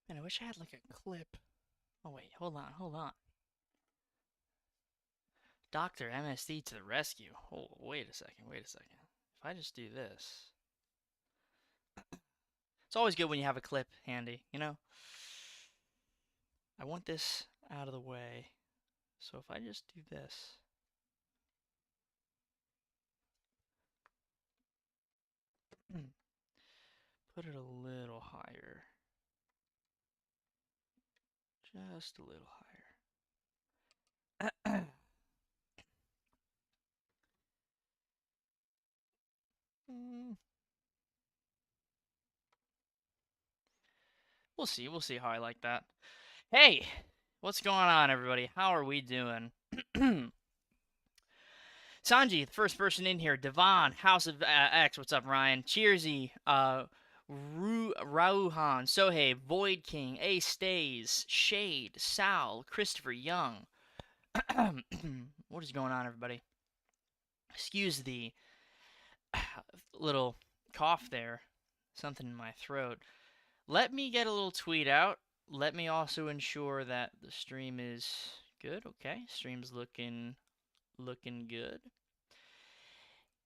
Man, I wish I had like a clip. Oh wait, hold on. Dr. MSD to the rescue. Oh, wait a second. If I just do this. It's always good when you have a clip handy, you know? I want this out of the way. So if I just do this. Put it a little higher. Just a little higher. We'll see how I like that. Hey, what's going on, everybody? How are we doing? Sanji, the first person in here. Devon, House of X. What's up, Ryan? Cheersy. Rauhan, Sohei, Void King, A Stays, Shade, Sal, Christopher Young. What is going on, everybody? Excuse the little cough there. Something in my throat. Let me get a little tweet out. Let me also ensure that the stream is good. Okay, stream's looking good.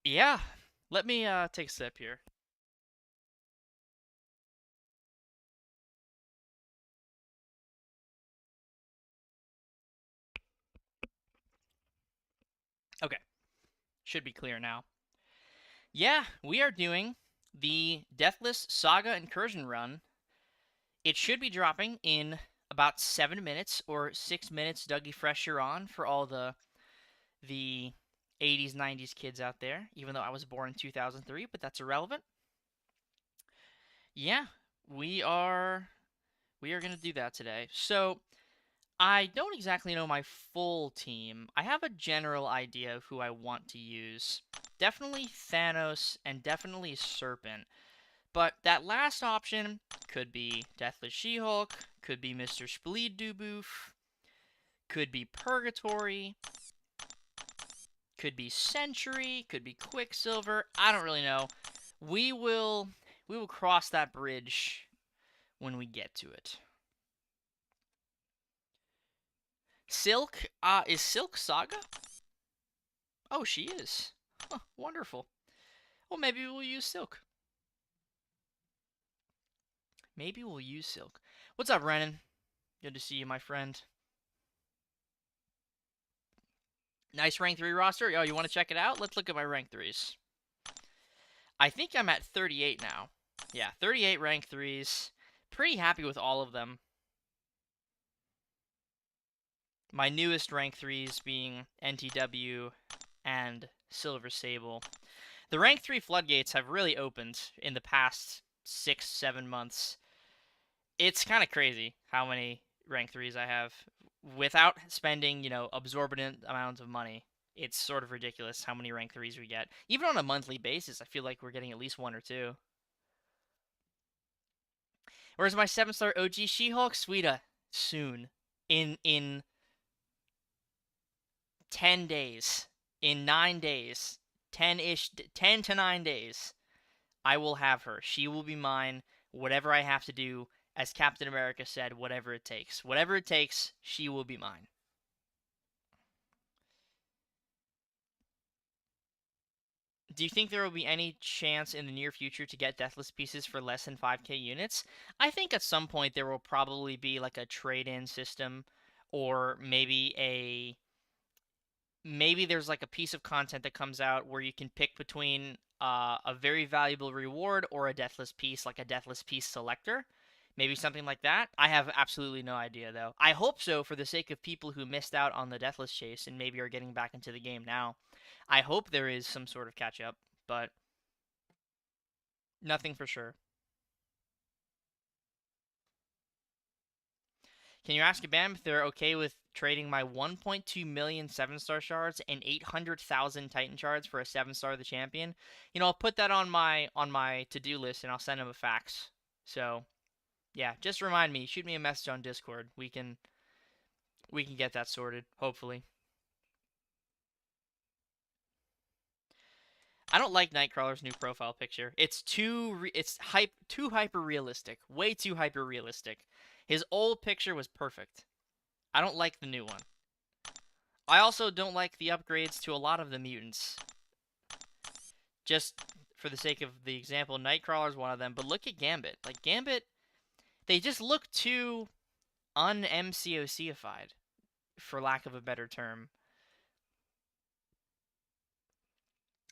Yeah, let me take a sip here. Okay, should be clear now. Yeah, we are doing the Deathless Saga Incursion run. It should be dropping in about 7 minutes or 6 minutes. Dougie Fresh, you're on for all the 80s, 90s kids out there, even though I was born in 2003, but that's irrelevant. Yeah, we are going to do that today. So, I don't exactly know my full team. I have a general idea of who I want to use. Definitely Thanos and definitely Serpent. But that last option could be Deathless She-Hulk, could be Mr. Spleed Duboof, could be Purgatory, could be Sentry, could be Quicksilver. I don't really know. We will cross that bridge when we get to it. Silk, is Silk Saga? Oh, she is. Huh, wonderful. Well, maybe we'll use Silk. Maybe we'll use Silk. What's up, Renan? Good to see you, my friend. Nice rank 3 roster. Oh, you want to check it out? Let's look at my rank 3s. I think I'm at 38 now. Yeah, 38 rank 3s. Pretty happy with all of them. My newest rank 3s being NTW and Silver Sable. The rank 3 floodgates have really opened in the past 6-7 months. It's kind of crazy how many rank 3s I have without spending, absorbent amounts of money. It's sort of ridiculous how many rank 3s we get. Even on a monthly basis, I feel like we're getting at least 1 or 2. Where's my 7-star OG She-Hulk? Sweeta. Soon. In 10 days. In 9 days. 10 to 9 days. I will have her. She will be mine. Whatever I have to do, as Captain America said, whatever it takes. Whatever it takes, she will be mine. Do you think there will be any chance in the near future to get Deathless pieces for less than 5k units? I think at some point there will probably be like a trade-in system, or maybe there's like a piece of content that comes out where you can pick between a very valuable reward or a Deathless piece, like a Deathless piece selector. Maybe something like that. I have absolutely no idea, though. I hope so for the sake of people who missed out on the Deathless chase and maybe are getting back into the game now. I hope there is some sort of catch-up, but nothing for sure. Can you ask Bam if they're okay with trading my 1.2 million 7-star shards and 800,000 Titan shards for a 7-star the champion? I'll put that on my to-do list and I'll send them a fax. So, yeah, just remind me. Shoot me a message on Discord. We can get that sorted, hopefully. I don't like Nightcrawler's new profile picture. It's too hyper realistic. Way too hyper realistic. His old picture was perfect. I don't like the new one. I also don't like the upgrades to a lot of the mutants. Just for the sake of the example, Nightcrawler's one of them, but look at Gambit. Like, Gambit, they just look too un-MCOC-ified, for lack of a better term.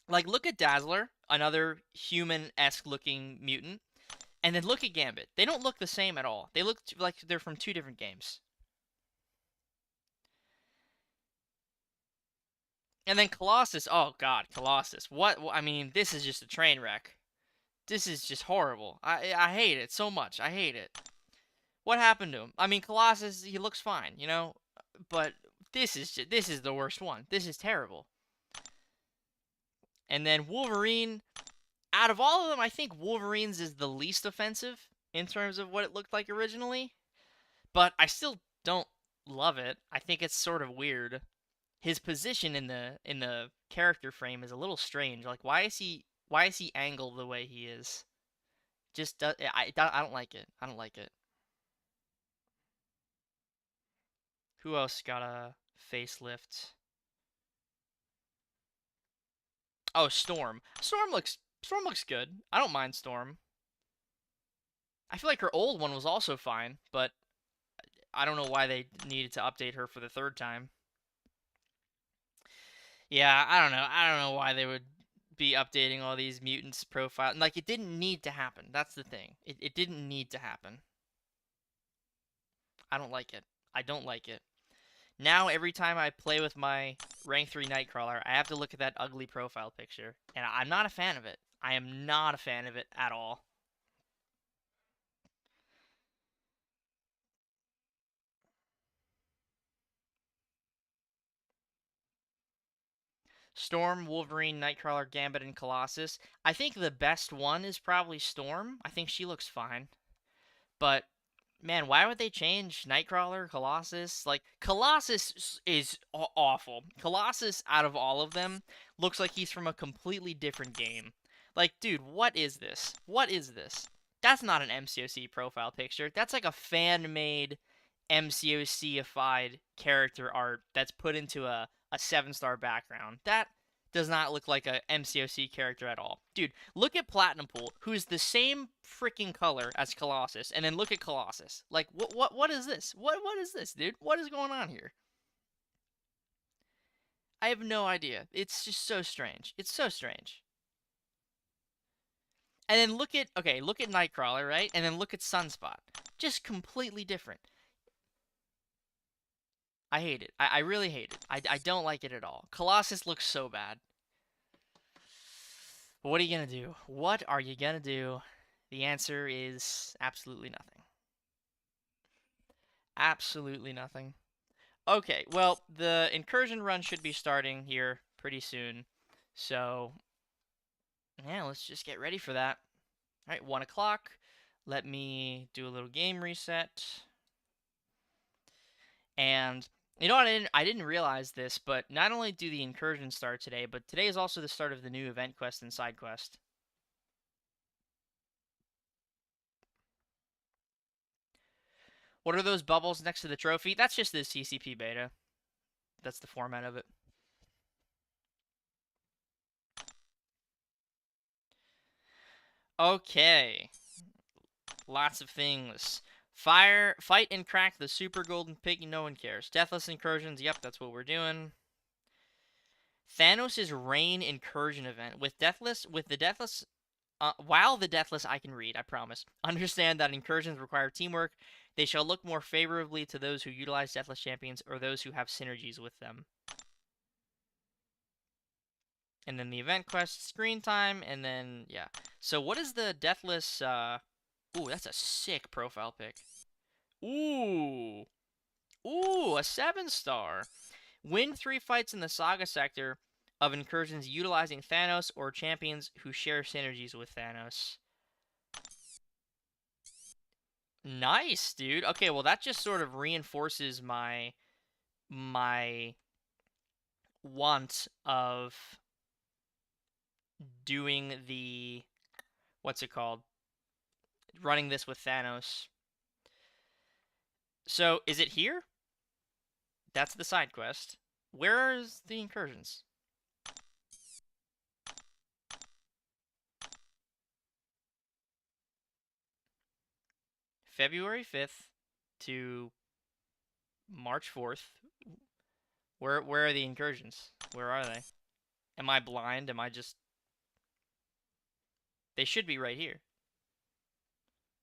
Like, look at Dazzler, another human-esque looking mutant, and then look at Gambit. They don't look the same at all. They look like they're from two different games. And then Colossus, oh god, Colossus. What? I mean, this is just a train wreck. This is just horrible. I hate it so much. I hate it. What happened to him? I mean, Colossus, he looks fine, you know, but this is the worst one. This is terrible. And then Wolverine, out of all of them, I think Wolverine's is the least offensive in terms of what it looked like originally, but I still don't love it. I think it's sort of weird. His position in the character frame is a little strange. Like, why is he angled the way he is? Just I don't like it. I don't like it. Who else got a facelift? Oh, Storm. Storm looks good. I don't mind Storm. I feel like her old one was also fine, but I don't know why they needed to update her for the third time. Yeah, I don't know. I don't know why they would be updating all these mutants' profile. Like, it didn't need to happen. That's the thing. It didn't need to happen. I don't like it. I don't like it. Now, every time I play with my rank 3 Nightcrawler, I have to look at that ugly profile picture. And I'm not a fan of it. I am not a fan of it at all. Storm, Wolverine, Nightcrawler, Gambit, and Colossus. I think the best one is probably Storm. I think she looks fine. But man, why would they change Nightcrawler, Colossus? Like, Colossus is awful. Colossus, out of all of them, looks like he's from a completely different game. Like, dude, what is this? What is this? That's not an MCOC profile picture. That's like a fan-made MCOC-ified character art that's put into a 7-star background. That does not look like a MCOC character at all. Dude, look at Platinum Pool, who's the same freaking color as Colossus, and then look at Colossus. Like, what is this? What is this, dude? What is going on here? I have no idea. It's just so strange. It's so strange. And then look at Nightcrawler, right? And then look at Sunspot. Just completely different. I hate it. I really hate it. I don't like it at all. Colossus looks so bad. But what are you going to do? What are you going to do? The answer is absolutely nothing. Absolutely nothing. Okay, well, the Incursion run should be starting here pretty soon. So, yeah, let's just get ready for that. All right, 1 o'clock. Let me do a little game reset. And you know what? I didn't realize this, but not only do the Incursions start today, but today is also the start of the new event quest and side quest. What are those bubbles next to the trophy? That's just the CCP beta. That's the format of it. Okay. Lots of things. Fight and crack the super golden pig. No one cares. Deathless incursions. Yep, that's what we're doing. Thanos' Reign Incursion event. With the Deathless, while the Deathless I can read, I promise. Understand that incursions require teamwork. They shall look more favorably to those who utilize Deathless champions or those who have synergies with them. And then the event quest screen time, and then, yeah. So what is the Deathless, Ooh, that's a sick profile pic. Ooh. Ooh, a 7-star. Win 3 fights in the Saga sector of incursions utilizing Thanos or champions who share synergies with Thanos. Nice, dude. Okay, well, that just sort of reinforces my want of doing the, what's it called? Running this with Thanos. So, is it here? That's the side quest. Where is the incursions? February 5th to March 4th. Where are the incursions? Where are they? Am I blind? Am I just... They should be right here.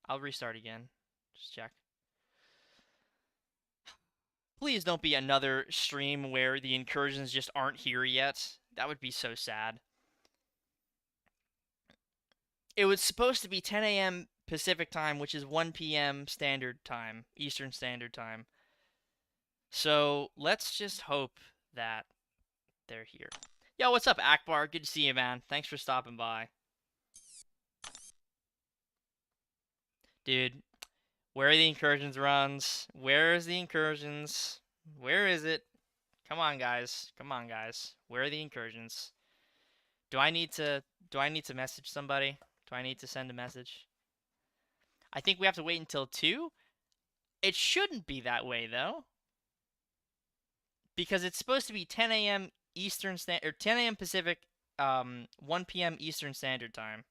I'll restart again. Just check. Please don't be another stream where the incursions just aren't here yet. That would be so sad. It was supposed to be 10 a.m. Pacific time, which is 1 p.m. Standard Time, Eastern Standard Time. So let's just hope that they're here. Yo, what's up, Akbar? Good to see you, man. Thanks for stopping by. Dude, where are the incursions runs? Where is the incursions? Where is it? Come on, guys. Come on, guys. Where are the incursions? Do I need to message somebody? Do I need to send a message? I think we have to wait until 2. It shouldn't be that way, though. Because it's supposed to be 10 a.m. Eastern Standard, or 10 a.m. Pacific, 1 p.m. Eastern Standard Time.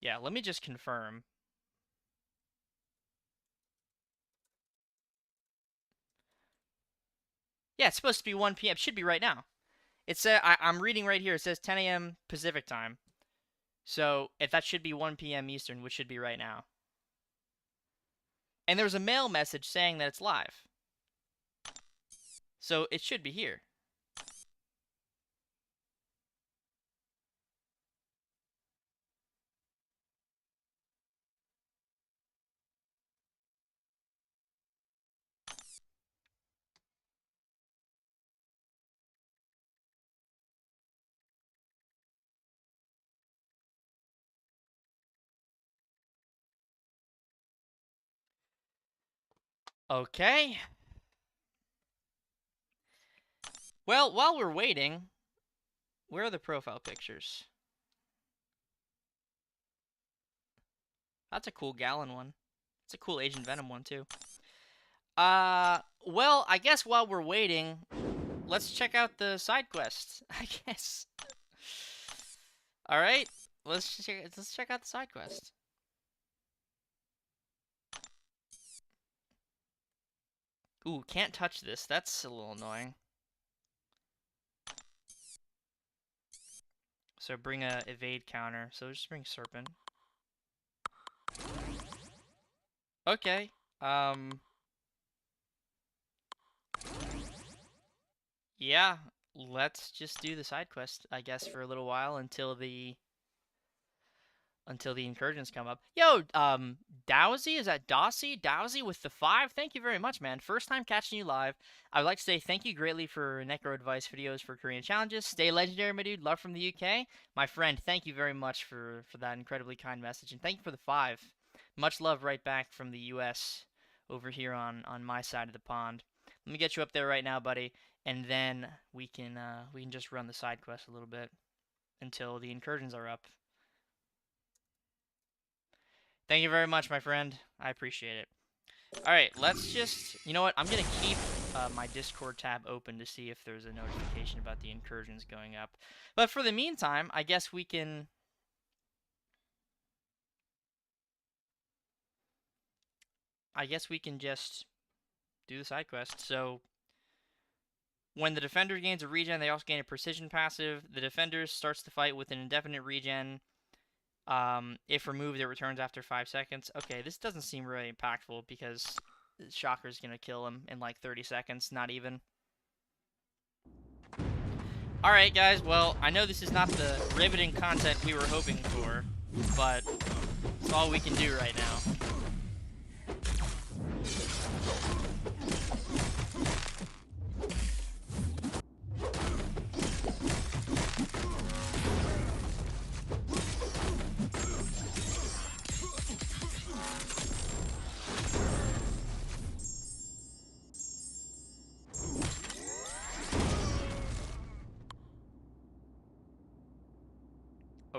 Yeah, let me just confirm. Yeah, it's supposed to be 1 p.m. It should be right now. It said I'm reading right here. It says 10 a.m. Pacific time. So if that should be 1 p.m. Eastern, which should be right now. And there's a mail message saying that it's live. So it should be here. Okay. Well, while we're waiting, where are the profile pictures? That's a cool Gallon one. It's a cool Agent Venom one, too. Well, I guess while we're waiting, let's check out the side quest, I guess. Alright, let's check out the side quest. Ooh, can't touch this. That's a little annoying. So bring a evade counter. So just bring Serpent. Okay. Yeah, let's just do the side quest, I guess, for a little while until the incursions come up. Yo, Dowsy, is that Dossie? Dowsy with the 5? Thank you very much, man. First time catching you live. I'd like to say thank you greatly for Necro Advice videos for Korean challenges. Stay legendary, my dude. Love from the UK. My friend, thank you very much for that incredibly kind message. And thank you for the 5. Much love right back from the US over here on my side of the pond. Let me get you up there right now, buddy. And then we can just run the side quest a little bit until the incursions are up. Thank you very much, my friend. I appreciate it. Alright, let's just... You know what? I'm going to keep my Discord tab open to see if there's a notification about the incursions going up. But for the meantime, I guess we can... just do the side quest. So, when the defender gains a regen, they also gain a precision passive. The defender starts the fight with an indefinite regen. If removed, it returns after 5 seconds. Okay, this doesn't seem really impactful because Shocker's gonna kill him in like 30 seconds, not even. Alright, guys, well, I know this is not the riveting content we were hoping for, but it's all we can do right now.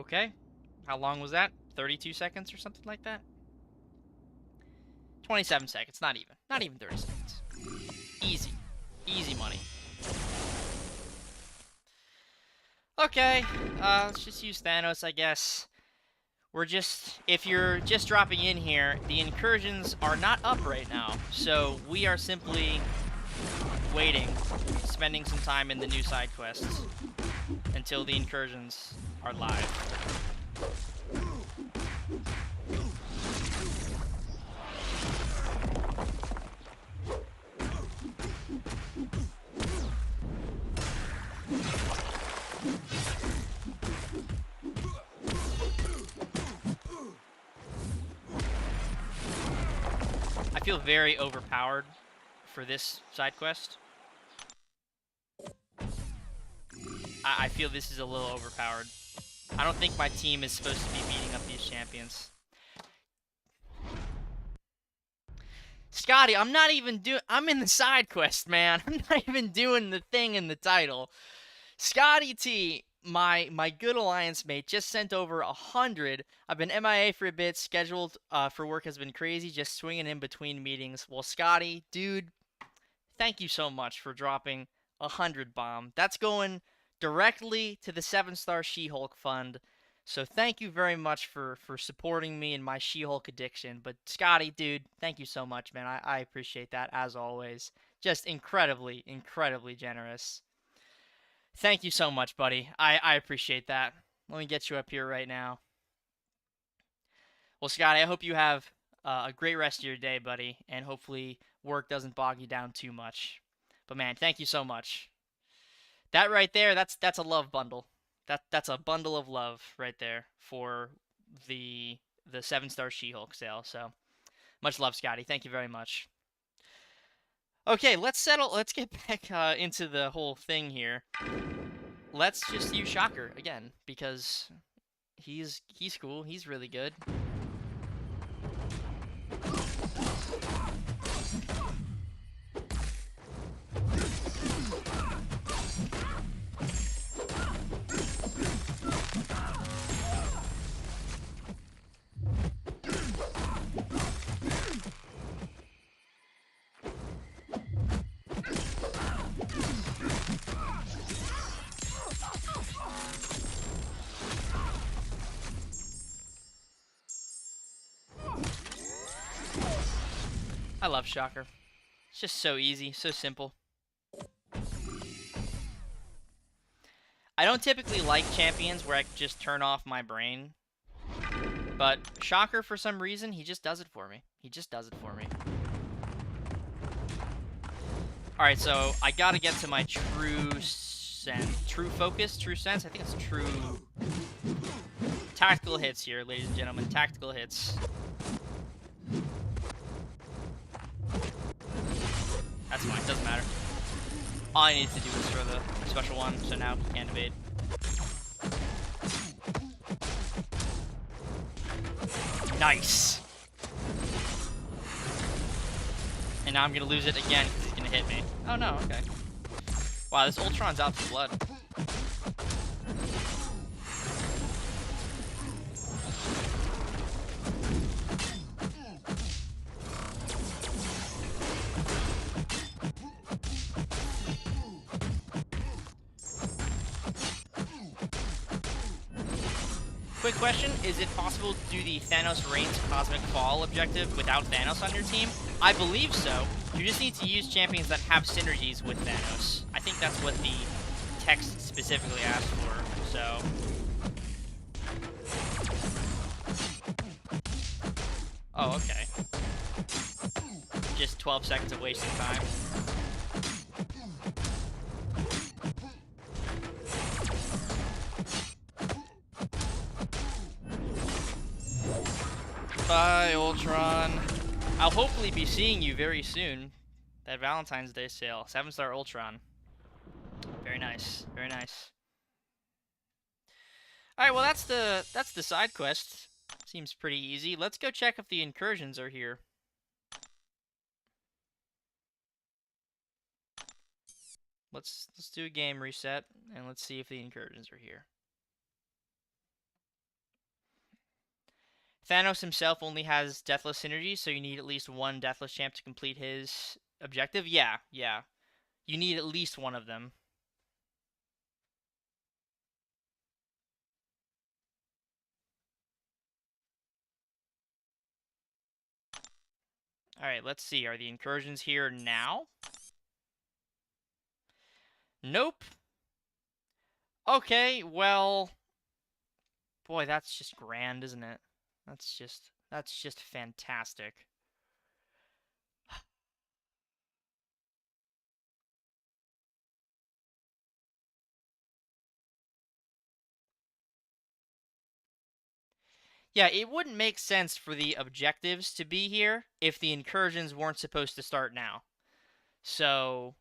Okay. How long was that? 32 seconds or something like that? 27 seconds. Not even. Not even 30 seconds. Easy. Easy money. Okay. Let's just use Thanos, I guess. If you're just dropping in here, the incursions are not up right now. So we are simply waiting, spending some time in the new side quests until the incursions are live. I feel very overpowered for this side quest. I feel this is a little overpowered. I don't think my team is supposed to be beating up these champions. Scotty, I'm not even doing... I'm in the side quest, man. I'm not even doing the thing in the title. Scotty T, my good alliance mate, just sent over 100. I've been MIA for a bit. Scheduled for work has been crazy. Just swinging in between meetings. Well, Scotty, dude, thank you so much for dropping 100 bomb. That's going directly to the 7-star She-Hulk fund. So thank you very much for supporting me in my She-Hulk addiction. But Scotty, dude, thank you so much, man. I appreciate that, as always. Just incredibly, incredibly generous. Thank you so much, buddy. I appreciate that. Let me get you up here right now. Well, Scotty, I hope you have a great rest of your day, buddy. And hopefully work doesn't bog you down too much. But man, thank you so much. That right there, that's a love bundle. That's a bundle of love right there for the 7-star She-Hulk sale. So much love, Scotty. Thank you very much. Okay, let's get back into the whole thing here. Let's just use Shocker again because he's cool. He's really good. I love Shocker. It's just so easy, so simple. I don't typically like champions where I can just turn off my brain. But Shocker, for some reason, he just does it for me. He just does it for me. Alright, so I gotta get to my true sense. True focus? True sense? I think it's true... Tactical hits here, ladies and gentlemen. Tactical hits. That's fine, doesn't matter. All I need to do is throw the special one, so now he can't evade. Nice! And now I'm gonna lose it again because he's gonna hit me. Oh no, okay. Wow, this Ultron's out for blood. Quick question, is it possible to do the Thanos Reigns Cosmic Fall objective without Thanos on your team? I believe so. You just need to use champions that have synergies with Thanos. I think that's what the text specifically asked for, so... Oh, okay. Just 12 seconds of wasting time. Bye, Ultron. I'll hopefully be seeing you very soon. That Valentine's Day sale. 7-star Ultron. Very nice. Very nice. Alright, well that's the side quest. Seems pretty easy. Let's go check if the incursions are here. Let's do a game reset and let's see if the incursions are here. Thanos himself only has Deathless Synergy, so you need at least one Deathless champ to complete his objective. Yeah. You need at least one of them. Alright, let's see. Are the incursions here now? Nope. Okay, well... Boy, that's just grand, isn't it? That's just fantastic. Yeah, it wouldn't make sense for the objectives to be here if the incursions weren't supposed to start now. So...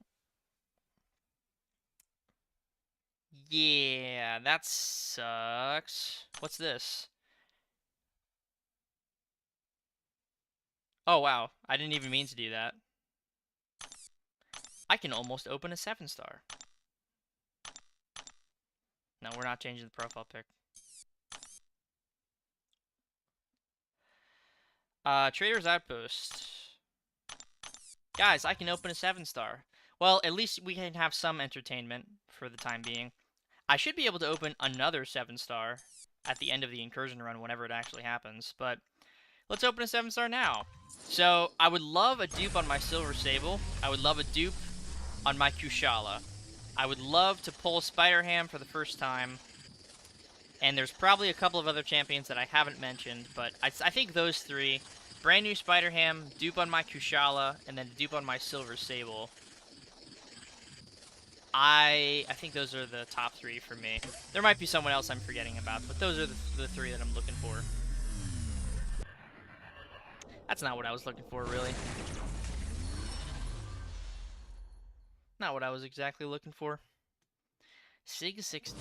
Yeah, that sucks. What's this? Oh, wow. I didn't even mean to do that. I can almost open a 7-star. No, we're not changing the profile pic. Trader's Outpost. Guys, I can open a 7-star. Well, at least we can have some entertainment for the time being. I should be able to open another 7-star at the end of the incursion run whenever it actually happens, but let's open a 7-star now. So, I would love a dupe on my Silver Sable. I would love a dupe on my Kushala. I would love to pull Spider-Ham for the first time. And there's probably a couple of other champions that I haven't mentioned, but I think those three, brand new Spider-Ham, dupe on my Kushala, and then dupe on my Silver Sable. I think those are the top three for me. There might be someone else I'm forgetting about, but those are the three that I'm looking for. That's not what I was looking for, really. Not what I was exactly looking for. Sig 60.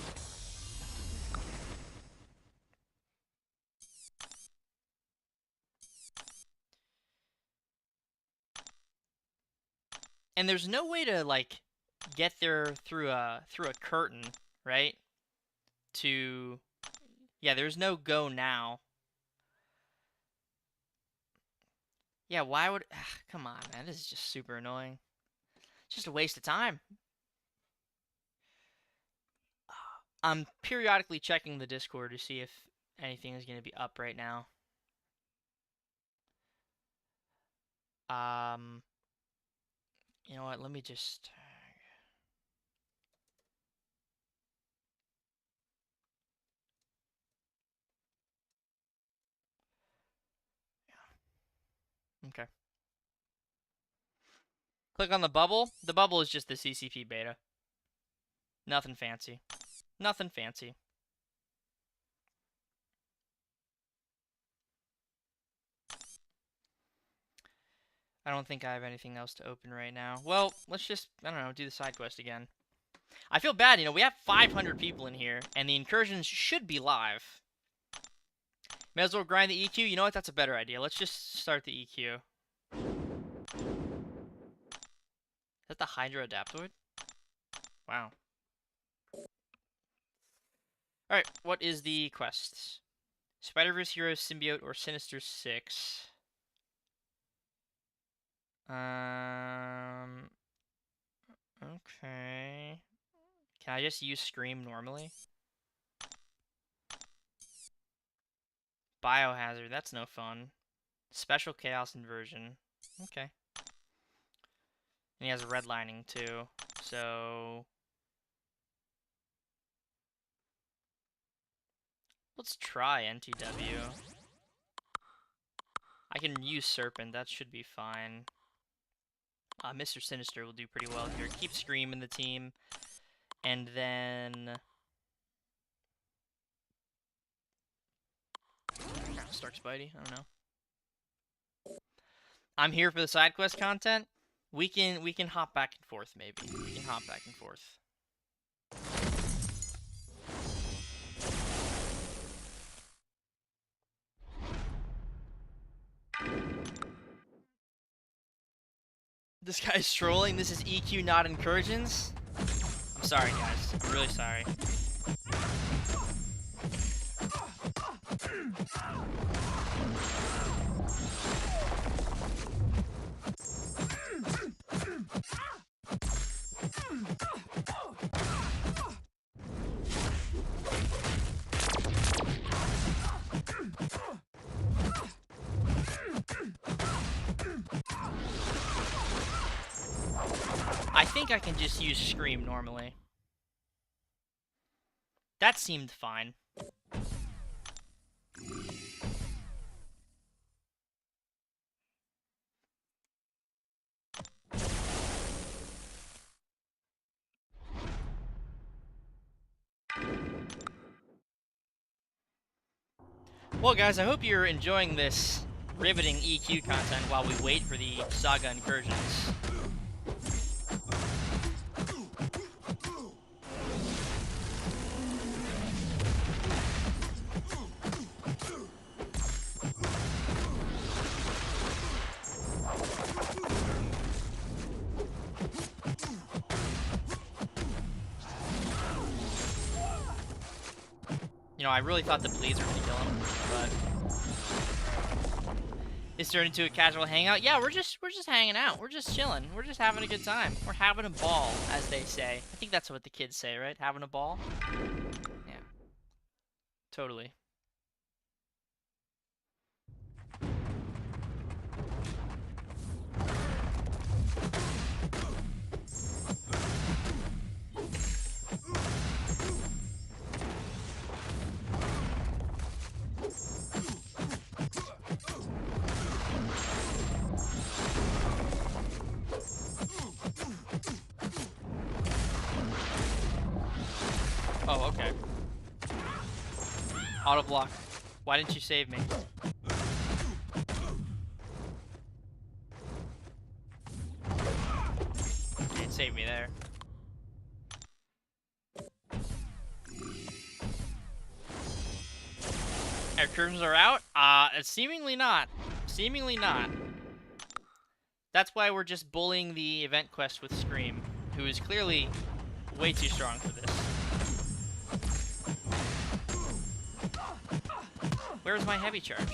And there's no way to, like, get there through a curtain, right? Yeah, there's no go now. Yeah, why would... come on, man. This is just super annoying. It's just a waste of time. I'm periodically checking the Discord to see if anything is going to be up right now. You know what? Let me just... Okay. Click on the bubble. The bubble is just the CCP beta. Nothing fancy. Nothing fancy. I don't think I have anything else to open right now. Well, let's just, I don't know, do the side quest again. I feel bad, you know, we have 500 people in here, and the incursions should be live. May as well grind the EQ. You know what? That's a better idea. Let's just start the EQ. Is that the Hydra Adaptoid? Wow. Alright, what is the quest? Spider-Verse Heroes Symbiote or Sinister 6? Okay. Can I just use Scream normally? Biohazard, that's no fun. Special Chaos Inversion. Okay. And he has redlining too, so... Let's try NTW. I can use Serpent, that should be fine. Mr. Sinister will do pretty well here. Keep Scream in the team. And then... Stark Spidey, I don't know. I'm here for the side quest content. We can hop back and forth, maybe. We can hop back and forth. This guy's trolling. This is EQ, not incursions. I'm sorry, guys. I'm really sorry. think I can just use Scream normally. That seemed fine. Well, guys, I hope you're enjoying this riveting EQ content while we wait for the Saga Incursions. You know, I really thought the Pleas were gonna kill him, but it's turned into a casual hangout. Yeah, we're just hanging out. We're just chilling. We're just having a good time. We're having a ball, as they say. I think that's what the kids say, right? Having a ball? Yeah. Totally. Oh, okay. Auto block. Why didn't you save me? You didn't save me there. Our curtains are out? Seemingly not. Seemingly not. That's why we're just bullying the event quest with Scream, who is clearly way too strong for this. Where's my heavy charge?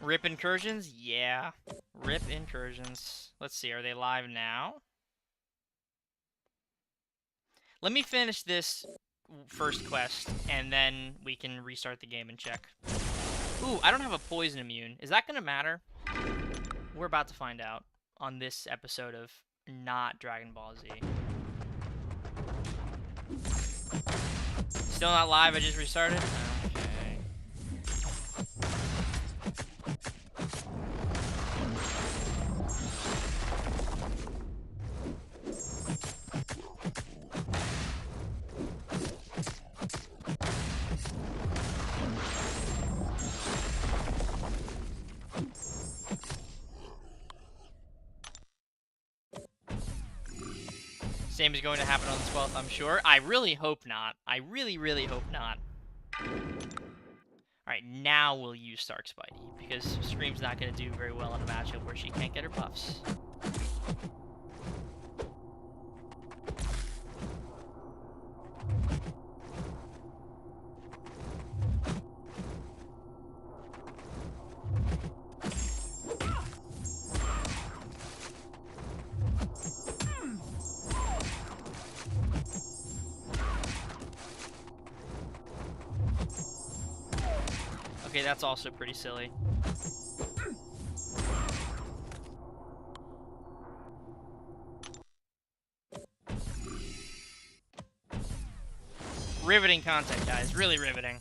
Rip Incursions? Yeah. Rip Incursions. Let's see, are they live now? Let me finish this first quest, and then we can restart the game and check. Ooh, I don't have a poison immune. Is that gonna matter? We're about to find out on this episode of not Dragon Ball Z. Still not live, I just restarted? Okay. Same is going to happen on the 12th, I'm sure. I really hope not. I really, really hope not. Alright, now we'll use Stark Spidey, because Scream's not going to do very well in a matchup where she can't get her buffs. Okay, that's also pretty silly. Riveting content, guys. Really riveting.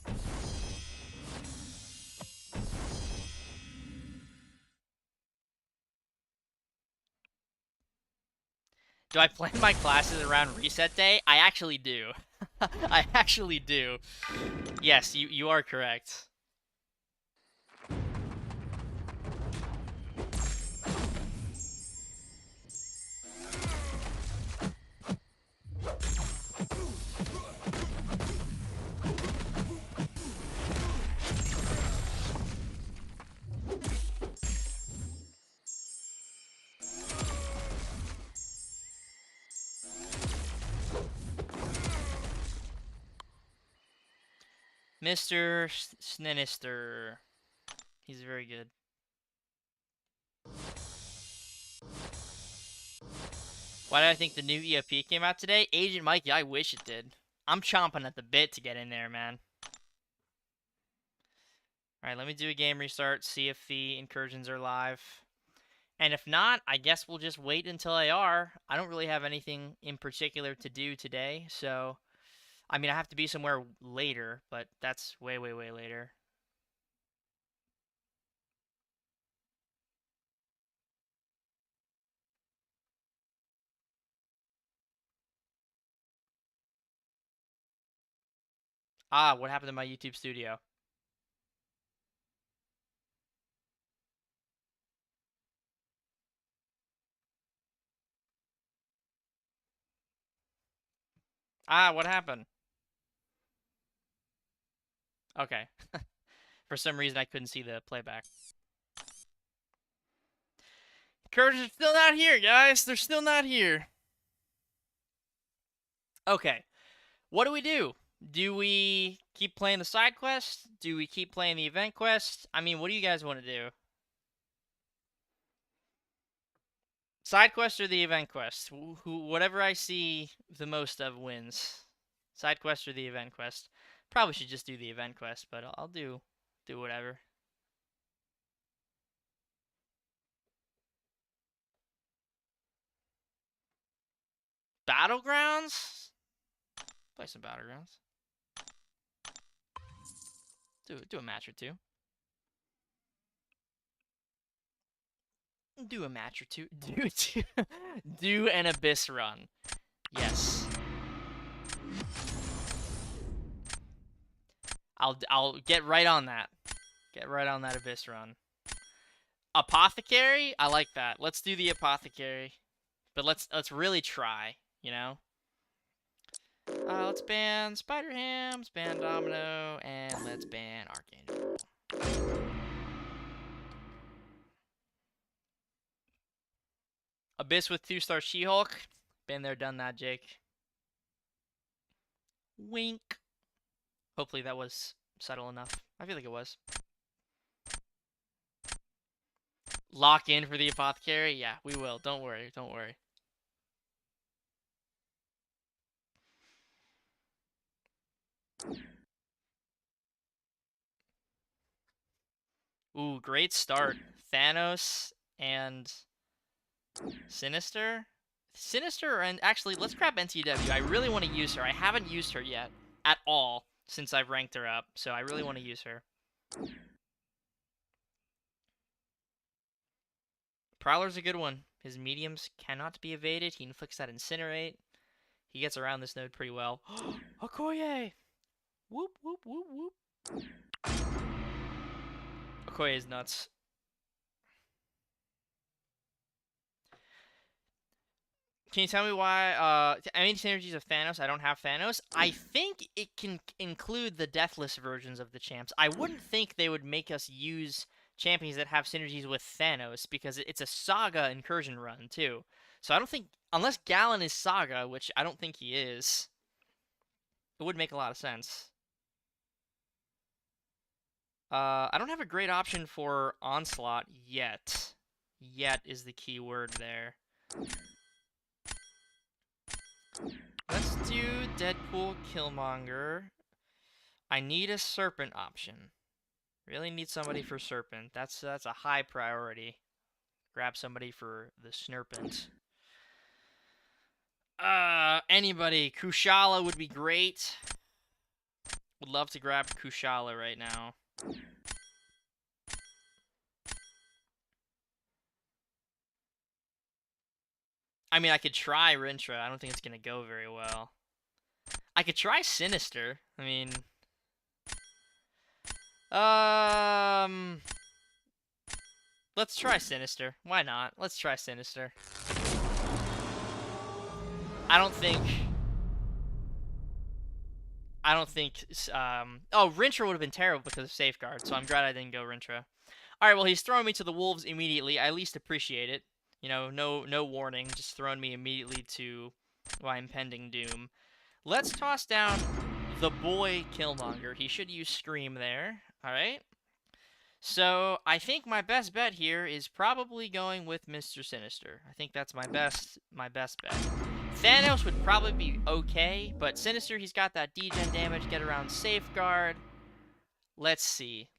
Do I plan my classes around reset day? I actually do. I actually do. Yes, you are correct. Mr. Sinister. He's very good. Why did I think the new EFP came out today? Agent Mikey, I wish it did. I'm chomping at the bit to get in there, man. Alright, let me do a game restart, see if the incursions are live. And if not, I guess we'll just wait until they are. I don't really have anything in particular to do today, so... I mean, I have to be somewhere later, but that's way, way, way later. Ah, what happened to my YouTube studio? Ah, what happened? Okay. For some reason, I couldn't see the playback. Incursions are still not here, guys. They're still not here. Okay. What do we do? Do we keep playing the side quest? Do we keep playing the event quest? I mean, what do you guys want to do? Side quest or the event quest? Whatever I see the most of wins. Side quest or the event quest? Probably should just do the event quest, but I'll do whatever. Battlegrounds? Play some Battlegrounds. Do a match or two. Do a match or two. Do an Abyss run. Yes. I'll get right on that. Get right on that Abyss run. Apothecary? I like that. Let's do the Apothecary. But let's really try, you know? Let's ban Spider Hams, ban Domino, and let's ban Archangel. Abyss with 2-star She-Hulk. Been there, done that, Jake. Wink. Hopefully that was subtle enough. I feel like it was. Lock in for the Apothecary? Yeah, we will. Don't worry. Don't worry. Ooh, great start. Thanos and Sinister? Sinister, and actually, let's grab NTW. I really want to use her. I haven't used her yet at all since I've ranked her up, so I really want to use her. Prowler's a good one. His mediums cannot be evaded. He inflicts that Incinerate. He gets around this node pretty well. Okoye! Whoop, whoop, whoop, whoop. Okoye is nuts. Can you tell me why, any synergies of Thanos? I don't have Thanos. I think it can include the deathless versions of the champs. I wouldn't think they would make us use champions that have synergies with Thanos, because it's a Saga Incursion run, too. So I don't think, unless Galen is Saga, which I don't think he is, it would make a lot of sense. I don't have a great option for Onslaught yet. Yet is the key word there. Let's do Deadpool Killmonger. I need a Serpent option. Really need somebody for Serpent. That's a high priority. Grab somebody for the Snurpent. Anybody. Kushala would be great. Would love to grab Kushala right now. I mean, I could try Rintra. I don't think it's going to go very well. I could try Sinister. I mean... Let's try Sinister. Why not? Let's try Sinister. I don't think... Oh, Rintra would have been terrible because of Safeguard, so I'm glad I didn't go Rintra. Alright, well, he's throwing me to the Wolves immediately. I at least appreciate it. You know, no warning, just throwing me immediately to my impending doom. Let's toss down the boy Killmonger. He should use Scream there. Alright. So, I think my best bet here is probably going with Mr. Sinister. I think that's my best bet. Thanos would probably be okay, but Sinister, he's got that degen damage, get around Safeguard. Let's see.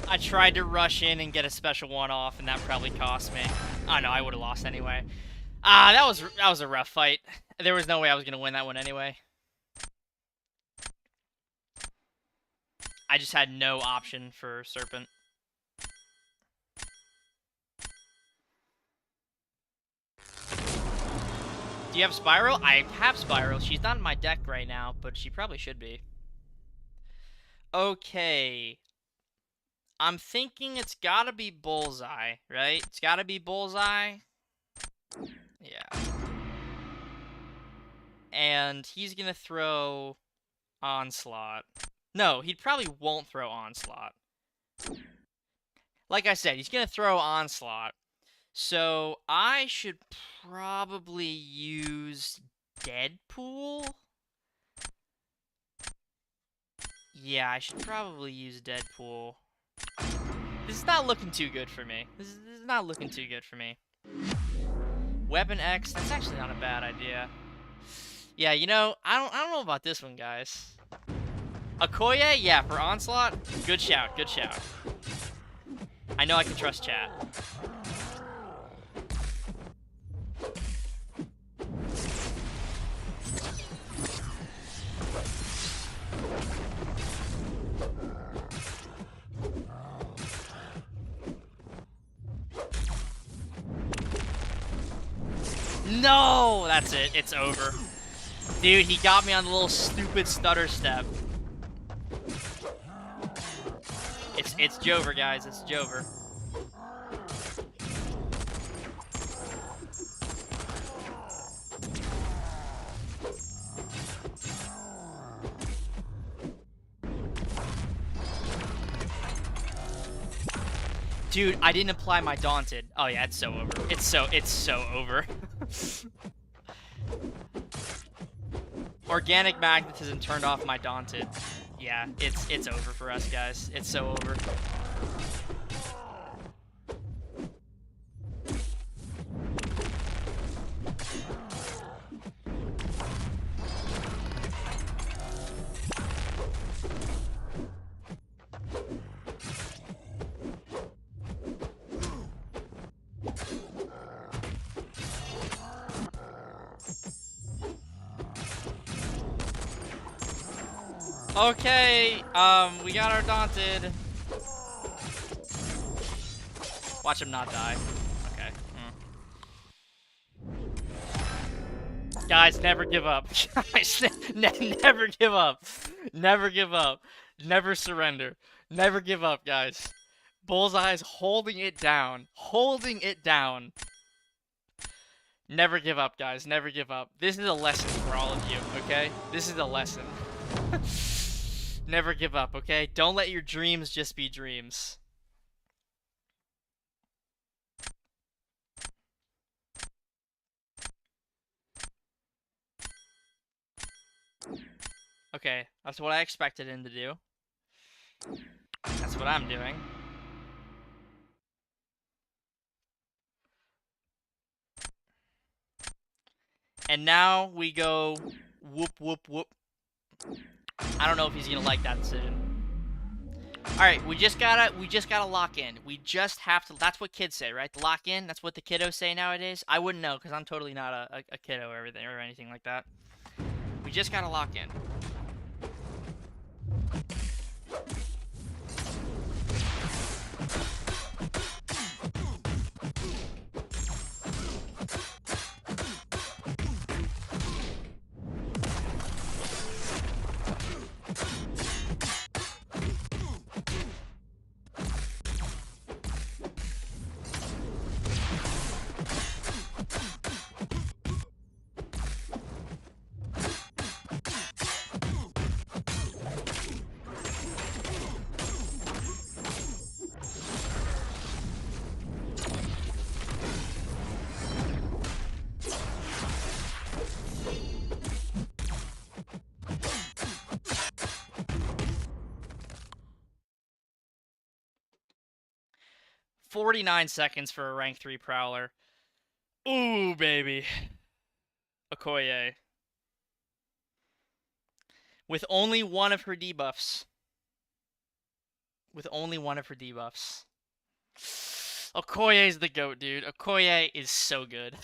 I tried to rush in and get a special one off, and that probably cost me. Oh no, I would have lost anyway. That was a rough fight. There was no way I was gonna win that one anyway. I just had no option for Serpent. Do you have Spiral? I have Spiral. She's not in my deck right now, but she probably should be. Okay. I'm thinking it's gotta be Bullseye, right? It's gotta be Bullseye. Yeah. And he's gonna throw Onslaught. No, he probably won't throw Onslaught. Like I said, he's gonna throw Onslaught. So I should probably use Deadpool. Yeah, I should probably use Deadpool. This is not looking too good for me. This is not looking too good for me. Weapon X, that's actually not a bad idea. Yeah, you know, I don't know about this one, guys. Okoye, yeah, for Onslaught, good shout, good shout. I know I can trust chat. No! That's it. It's over. Dude, he got me on the little stupid stutter step. It's Jover, guys. It's Jover. Dude, I didn't apply my Daunted. Oh yeah, it's so over. It's so over. Organic Magnetism turned off my Daunted. Yeah, it's over for us, guys. It's so over. Okay, we got our daunted. Watch him not die. Okay. Guys, never give up. Guys, never give up. Never give up. Never surrender. Never give up, guys. Bullseye's holding it down. Holding it down. Never give up, guys. Never give up. This is a lesson for all of you, okay? This is a lesson. Never give up, okay? Don't let your dreams just be dreams. Okay, that's what I expected him to do. That's what I'm doing. And now we go whoop, whoop, whoop. I don't know if he's gonna like that decision. Alright, we just gotta lock in. We just have to, that's what kids say, right? Lock in, that's what the kiddos say nowadays. I wouldn't know, because I'm totally not a kiddo or everything or anything like that. We just gotta lock in. "49 seconds for a rank 3 Prowler. Ooh, baby. Okoye. With only one of her debuffs. With only one of her debuffs. Okoye's the GOAT, dude. Okoye is so good.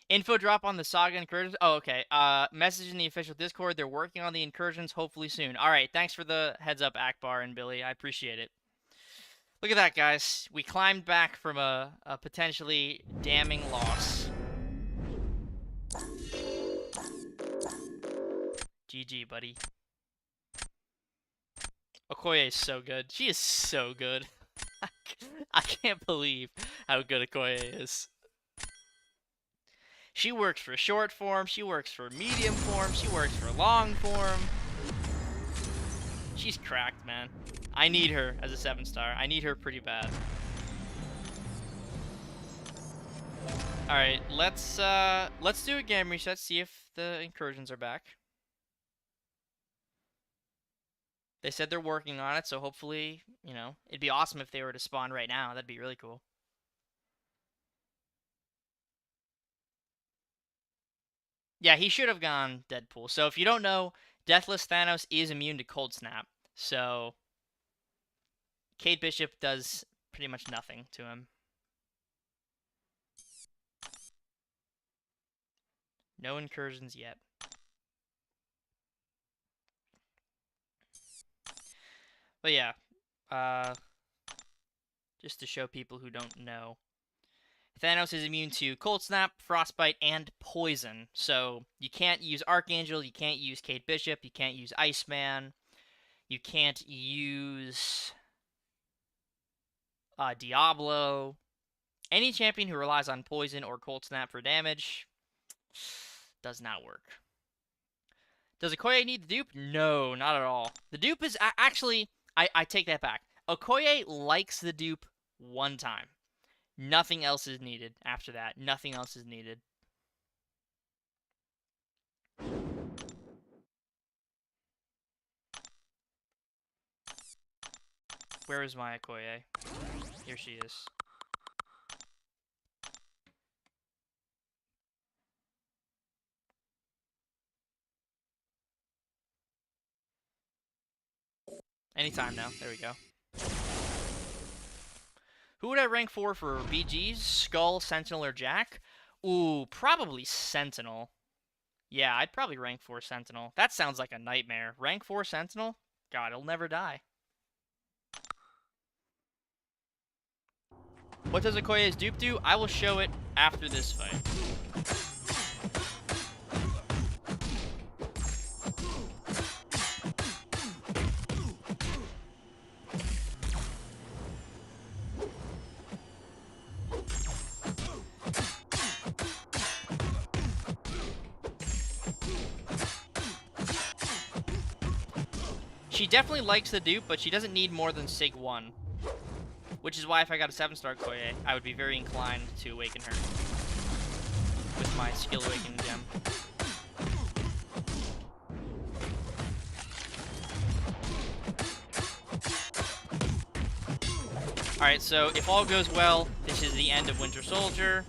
Info drop on the Saga Incursions. Oh, okay. Message in the official Discord. They're working on the Incursions hopefully soon. Alright, thanks for the heads up, Akbar and Billy. I appreciate it. Look at that, guys. We climbed back from a potentially damning loss. GG, buddy. Okoye is so good. She is so good. I can't believe how good Okoye is. She works for short form, she works for medium form, she works for long form. She's cracked, man. I need her as a 7-star. I need her pretty bad. Alright, let's do a game reset, see if the Incursions are back. They said they're working on it, so hopefully, you know, it'd be awesome if they were to spawn right now. That'd be really cool. Yeah, he should have gone Deadpool. So if you don't know, Deathless Thanos is immune to Cold Snap. So Kate Bishop does pretty much nothing to him. No Incursions yet. But yeah, just to show people who don't know, Thanos is immune to Cold Snap, Frostbite, and Poison. So you can't use Archangel, you can't use Kate Bishop, you can't use Iceman, you can't use Diablo. Any champion who relies on Poison or Cold Snap for damage does not work. Does Okoye need the dupe? No, not at all. The dupe is actually, I take that back. Okoye likes the dupe one time. Nothing else is needed after that. Nothing else is needed. Where is my Okoye? Here she is. Anytime now. There we go. Who would I rank for BGs? Skull, Sentinel, or Jack? Ooh, probably Sentinel. Yeah, I'd probably rank 4 Sentinel. That sounds like a nightmare. Rank 4 Sentinel? God, it'll never die. What does Okoye's dupe do? I will show it after this fight. She definitely likes the dupe, but she doesn't need more than Sig 1. Which is why if I got a 7-star Okoye, I would be very inclined to awaken her with my skill awakening gem. Alright, so if all goes well, this is the end of Winter Soldier.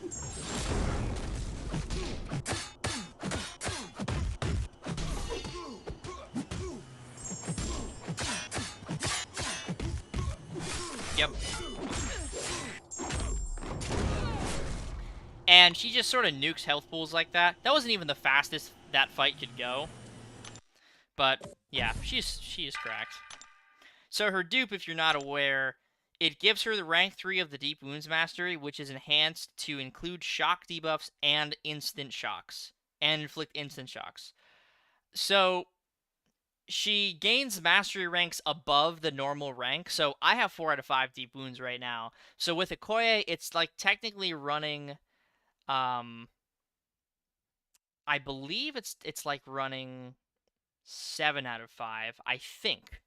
Yep. And she just sort of nukes health pools like that. That wasn't even the fastest that fight could go. But, yeah, she is cracked. So her dupe, if you're not aware, it gives her the rank 3 of the Deep Wounds Mastery, which is enhanced to include shock debuffs and instant shocks. And inflict instant shocks. So she gains mastery ranks above the normal rank. So I have 4 out of 5 Deep Wounds right now. So with Okoye, it's like technically running... I believe it's like running 7 out of 5. I think.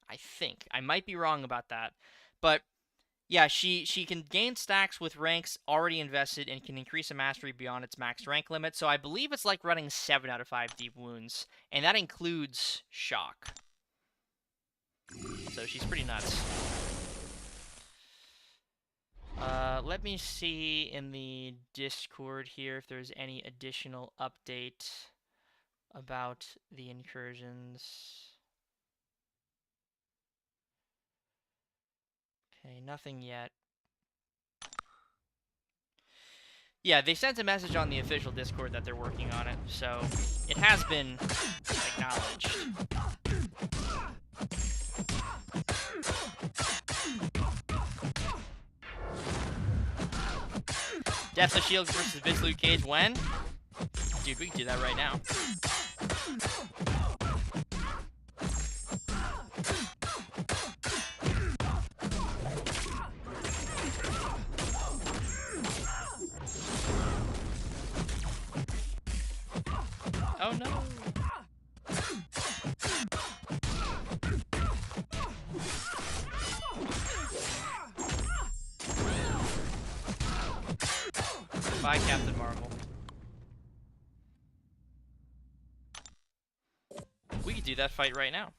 I might be wrong about that. But yeah, she can gain stacks with ranks already invested and can increase a mastery beyond its max rank limit. So I believe it's like running 7 out of 5 Deep Wounds. And that includes shock. So she's pretty nuts. Let me see in the Discord here if there's any additional update about the incursions. Okay, nothing yet. Yeah, they sent a message on the official Discord that they're working on it, so it has been acknowledged. Death of Shield versus Vince Luke Cage when? Dude, we can do that right now. Oh no. Bye, Captain Marvel. We could do that fight right now.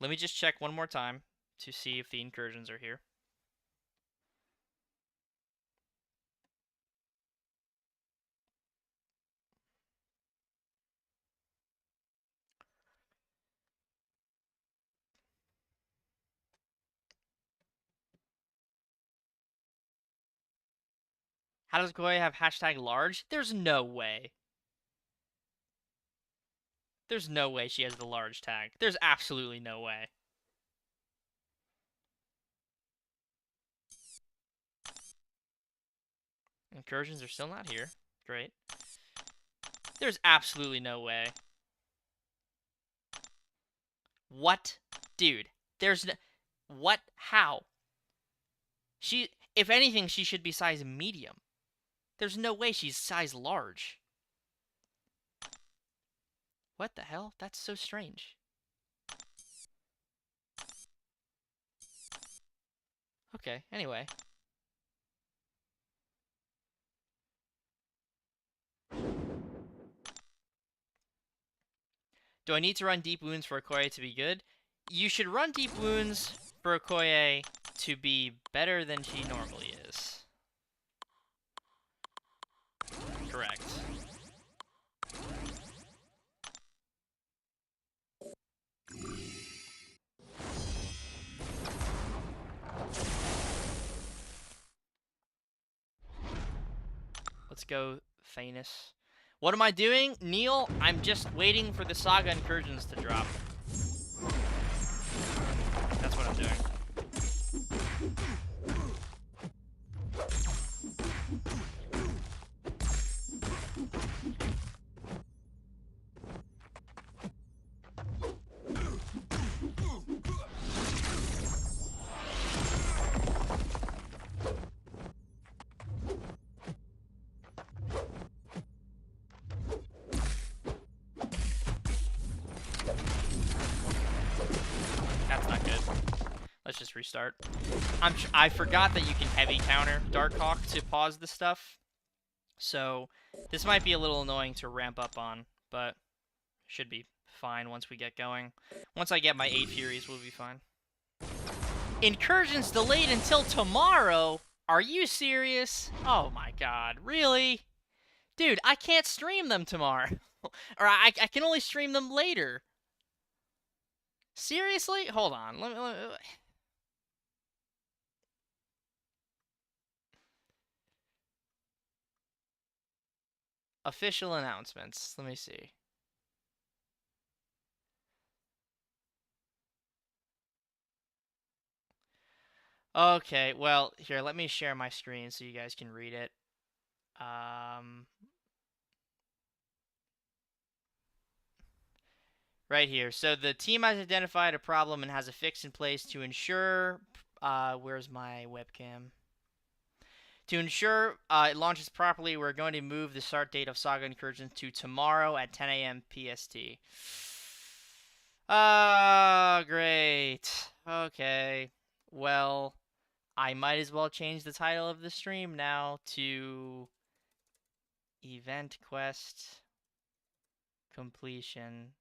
Let me just check one more time to see if the incursions are here. How does Goya have hashtag large? There's no way. There's no way she has the large tag. There's absolutely no way. Incursions are still not here. Great. There's absolutely no way. What? Dude, there's no... What? How? She... If anything, she should be size medium. There's no way she's size large. What the hell? That's so strange. Okay, anyway. Do I need to run Deep Wounds for Okoye to be good? You should run Deep Wounds for Okoye to be better than she normally is. Correct. go Thanos. What am I doing? Neil, I'm just waiting for the Saga Incursions to drop. That's what I'm doing. That's not good. Let's just restart. I forgot that you can heavy counter Darkhawk to pause the stuff. So this might be a little annoying to ramp up on, but should be fine once we get going. Once I get my 8 Furies, we'll be fine. Incursion's delayed until tomorrow? Are you serious? Oh my god, really? Dude, I can't stream them tomorrow. Or I can only stream them later. Seriously? Hold on. Let me... Official announcements. Let me see. Okay, well, here, let me share my screen so you guys can read it. Right here. So the team has identified a problem and has a fix in place to ensure... where's my webcam? To ensure it launches properly, we're going to move the start date of Saga Incursion to tomorrow at 10 a.m. PST. Great. Okay. Well, I might as well change the title of the stream now to Event Quest Completion.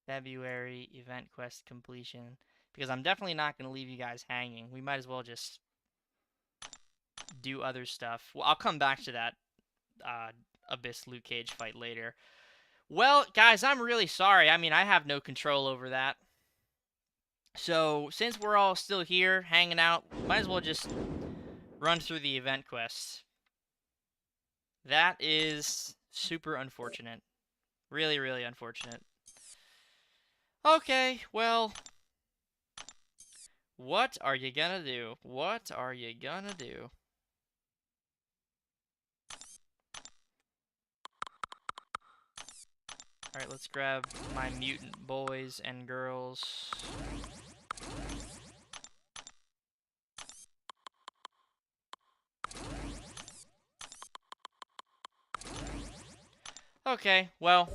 February Event Quest Completion. Because I'm definitely not going to leave you guys hanging. We might as well just do other stuff. Well, I'll come back to that Abyss Luke Cage fight later. Well, guys, I'm really sorry. I mean, I have no control over that. So, since we're all still here, hanging out, might as well just run through the event quests. That is super unfortunate. Really, really unfortunate. Okay, well, what are you gonna do? What are you gonna do? Alright, let's grab my mutant boys and girls. Okay, well,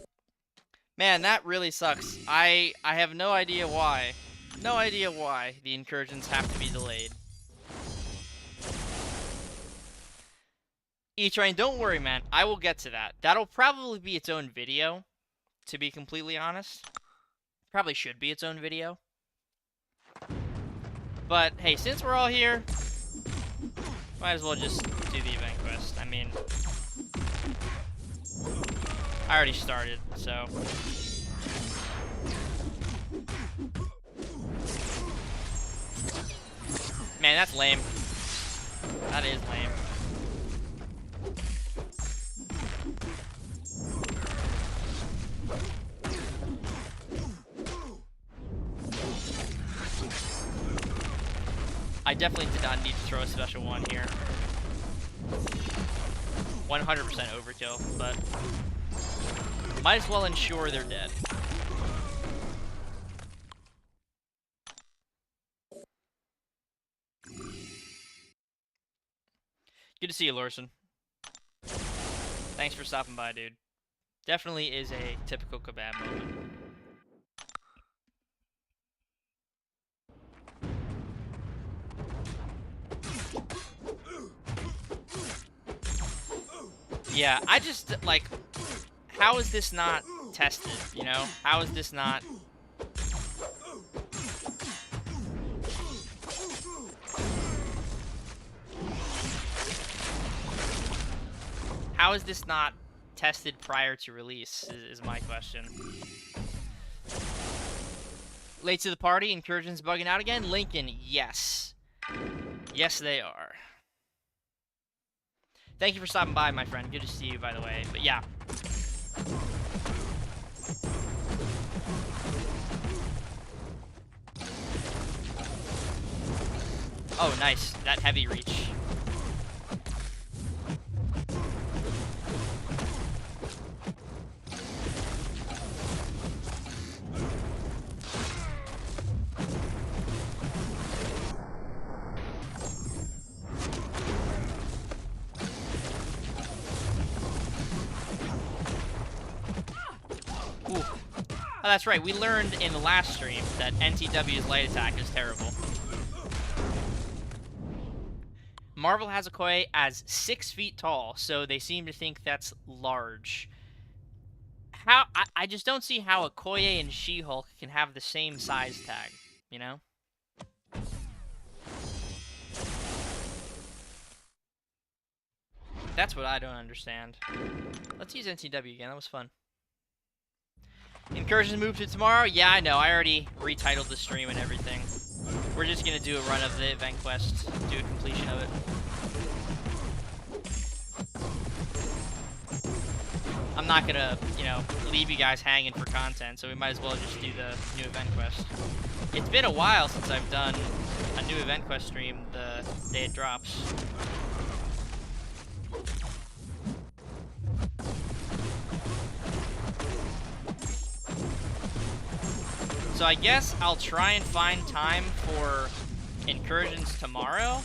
man, that really sucks. I have no idea why. No idea why the incursions have to be delayed. E-Train, don't worry, man. I will get to that. That'll probably be its own video, to be completely honest. Probably should be its own video. But, hey, since we're all here, might as well just do the event quest. I mean, I already started, so... Man, that's lame. That is lame. I definitely did not need to throw a special one here. 100% overkill, but might as well ensure they're dead. Good to see you, Lorson. Thanks for stopping by, dude. Definitely is a typical kebab moment. Yeah, I just, like, how is this not tested, you know? How is this not... How is this not tested prior to release, is my question. Late to the party, Incursion's bugging out again? Lincoln, yes. Yes, they are. Thank you for stopping by, my friend. Good to see you, by the way. But yeah. Oh, nice. That heavy reach. Ooh. Oh, that's right. We learned in the last stream that NTW's light attack is terrible. Marvel has Okoye as 6 feet tall, so they seem to think that's large. How I just don't see how Okoye and She-Hulk can have the same size tag, you know? That's what I don't understand. Let's use NTW again. That was fun. Incursion moved to tomorrow? Yeah, I know. I already retitled the stream and everything. We're just gonna do a run of the event quest, do a completion of it. I'm not gonna, you know, leave you guys hanging for content, so we might as well just do the new event quest. It's been a while since I've done a new event quest stream the day it drops. So I guess I'll try and find time for incursions tomorrow.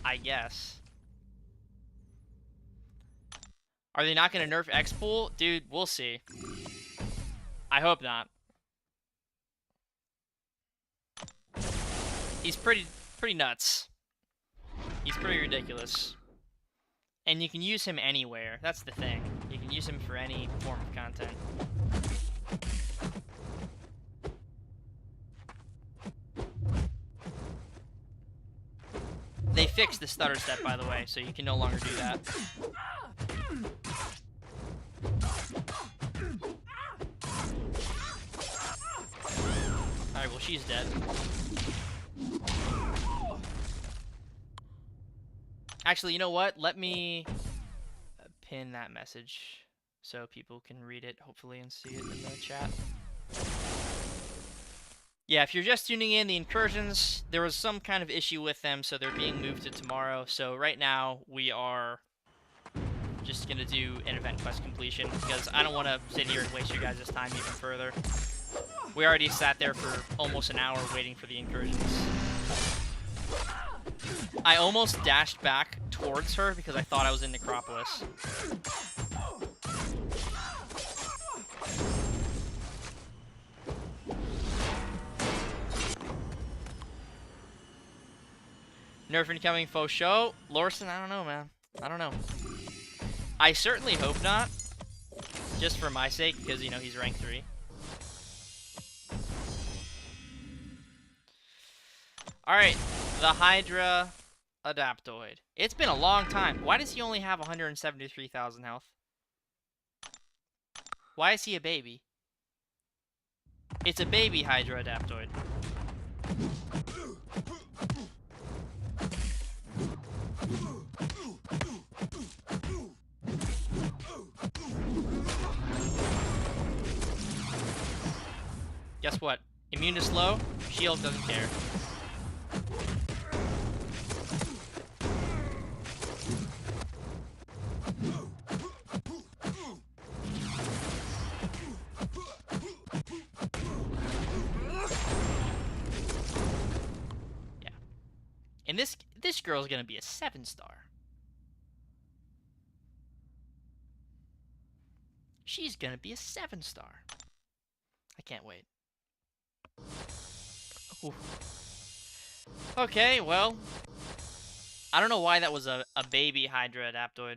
I guess. Are they not going to nerf X-Pool? Dude, we'll see. I hope not. He's pretty nuts. He's pretty ridiculous. And you can use him anywhere. That's the thing. You can use him for any form of content. They fixed the stutter step, by the way, so you can no longer do that. Alright, well, she's dead. Actually, you know what? Let me pin that message so people can read it, hopefully, and see it in the chat. Yeah, if you're just tuning in, the incursions, there was some kind of issue with them, so they're being moved to tomorrow. So right now, we are just going to do an event quest completion, because I don't want to sit here and waste your guys' time even further. We already sat there for almost an hour waiting for the incursions. I almost dashed back towards her because I thought I was in Necropolis. Nerf incoming faux show? Lorson, I don't know, man. I don't know. I certainly hope not. Just for my sake, because, you know, he's rank 3. Alright, the Hydra Adaptoid. It's been a long time. Why does he only have 173,000 health? Why is he a baby? It's a baby Hydra Adaptoid. Guess what? Immune to slow, shield doesn't care. Yeah. And this girl's gonna be a 7-star. She's gonna be a 7-star. I can't wait. Ooh. Okay, well, I don't know why that was a baby Hydra Adaptoid.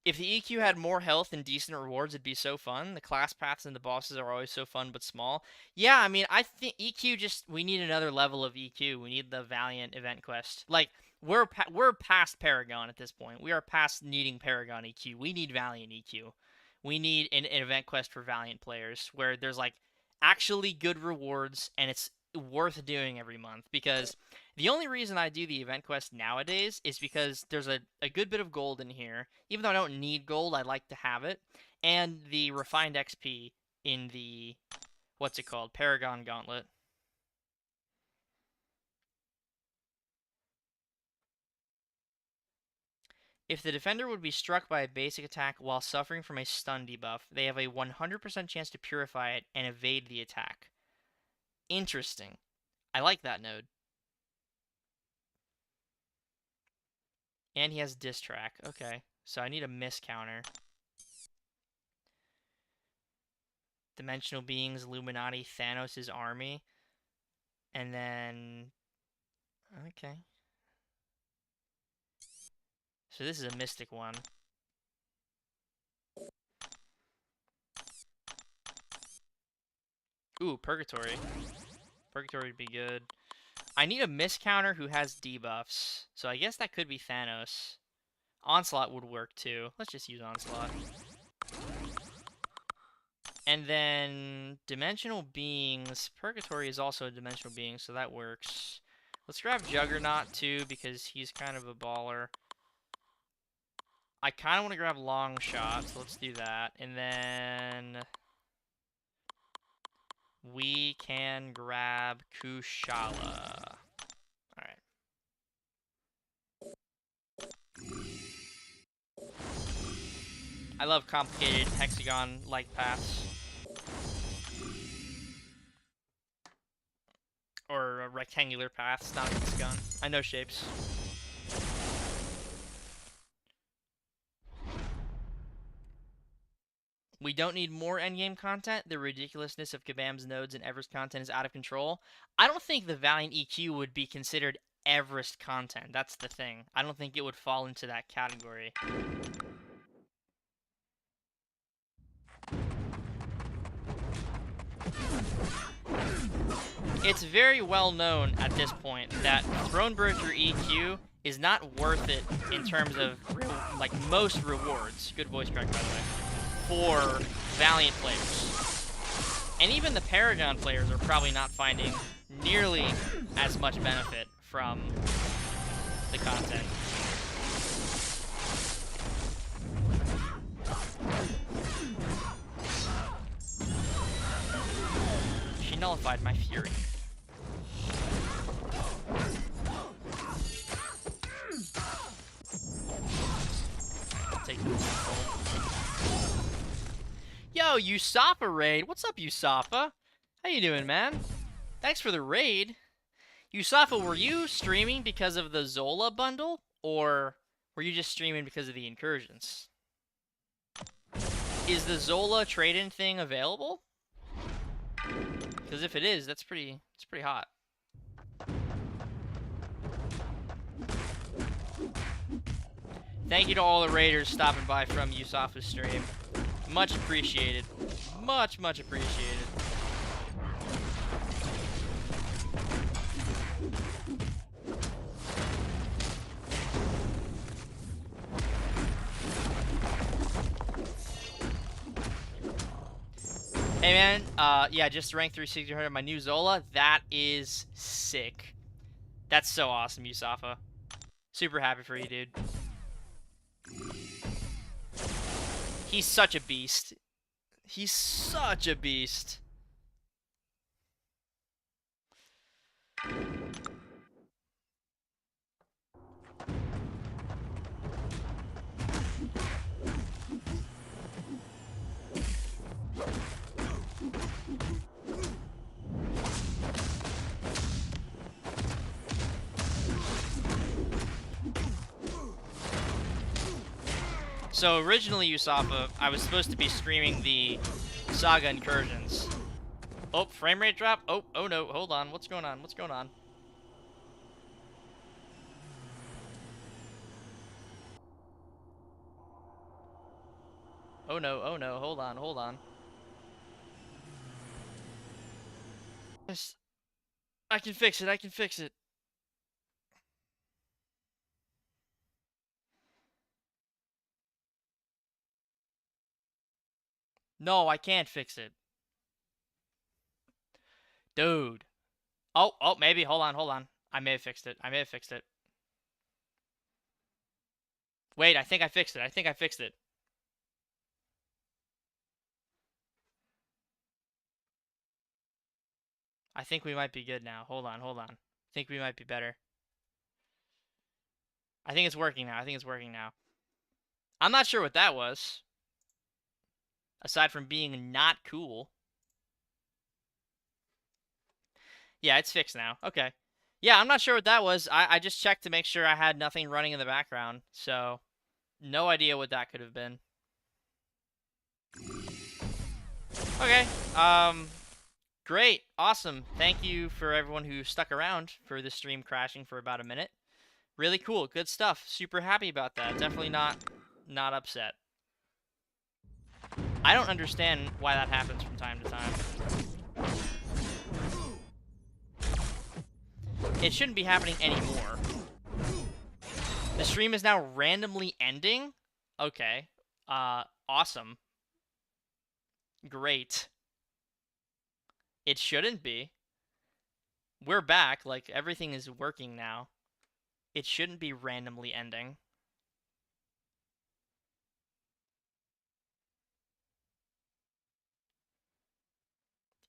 If the EQ had more health and decent rewards, it'd be so fun. The class paths and the bosses are always so fun but small. Yeah, I mean, I think EQ just... We need another level of EQ. We need the Valiant event quest. Like, we're past Paragon at this point. We are past needing Paragon EQ. We need Valiant EQ. We need an event quest for Valiant players where there's, like, actually good rewards and it's worth doing every month, because the only reason I do the event quest nowadays is because there's a good bit of gold in here. Even though I don't need gold, I like to have it. And the refined XP in the, what's it called, Paragon Gauntlet. If the defender would be struck by a basic attack while suffering from a stun debuff, they have a 100% chance to purify it and evade the attack. Interesting. I like that node. And he has Diss Track. Okay, so I need a miss counter. Dimensional Beings, Illuminati, Thanos' army. And then... Okay. So this is a Mystic one. Ooh, Purgatory. Purgatory would be good. I need a miss counter who has debuffs. So I guess that could be Thanos. Onslaught would work too. Let's just use Onslaught. And then Dimensional Beings. Purgatory is also a Dimensional Being, so that works. Let's grab Juggernaut too, because he's kind of a baller. I kind of want to grab Long Shot, so let's do that. And then we can grab Kushala. Alright. I love complicated hexagon-like paths. Or rectangular paths, not a hexagon. I know shapes. We don't need more endgame content. The ridiculousness of Kabam's nodes and Everest content is out of control. I don't think the Valiant EQ would be considered Everest content. That's the thing. I don't think it would fall into that category. It's very well known at this point that Thronebreaker EQ is not worth it in terms of like most rewards. Good voice crack, by the way. For Valiant players. And even the Paragon players are probably not finding nearly as much benefit from the content. She nullified my fury. I'll take this. Yo, Usafa raid. What's up, Usafa? How you doing, man? Thanks for the raid. Usafa, were you streaming because of the Zola bundle? Or were you just streaming because of the incursions? Is the Zola trade-in thing available? Because if it is, it's pretty hot. Thank you to all the raiders stopping by from Usafa's stream. Much appreciated. Much appreciated. Hey man, yeah, just ranked 3,600 my new Zola. That is sick. That's so awesome, Usafa. Super happy for you, dude. He's such a beast. He's such a beast. So originally, Usafa, I was supposed to be streaming the Saga Incursions. Oh, frame rate drop? Oh no, hold on. What's going on? What's going on? Oh no, hold on. Yes, I can fix it. No, I can't fix it. Dude, Oh, maybe. Hold on. I may have fixed it. Wait, I think I fixed it. I think we might be good now. Hold on. I think we might be better. I think it's working now. I'm not sure what that was. Aside from being not cool. Yeah, it's fixed now. Okay. Yeah, I'm not sure what that was. I just checked to make sure I had nothing running in the background. So, no idea what that could have been. Okay. Great. Awesome. Thank you for everyone who stuck around for the stream crashing for about a minute. Really cool. Good stuff. Super happy about that. Definitely not upset. I don't understand why that happens from time to time. It shouldn't be happening anymore. The stream is now randomly ending? Okay. Awesome. Great. It shouldn't be. We're back. Like, everything is working now. It shouldn't be randomly ending.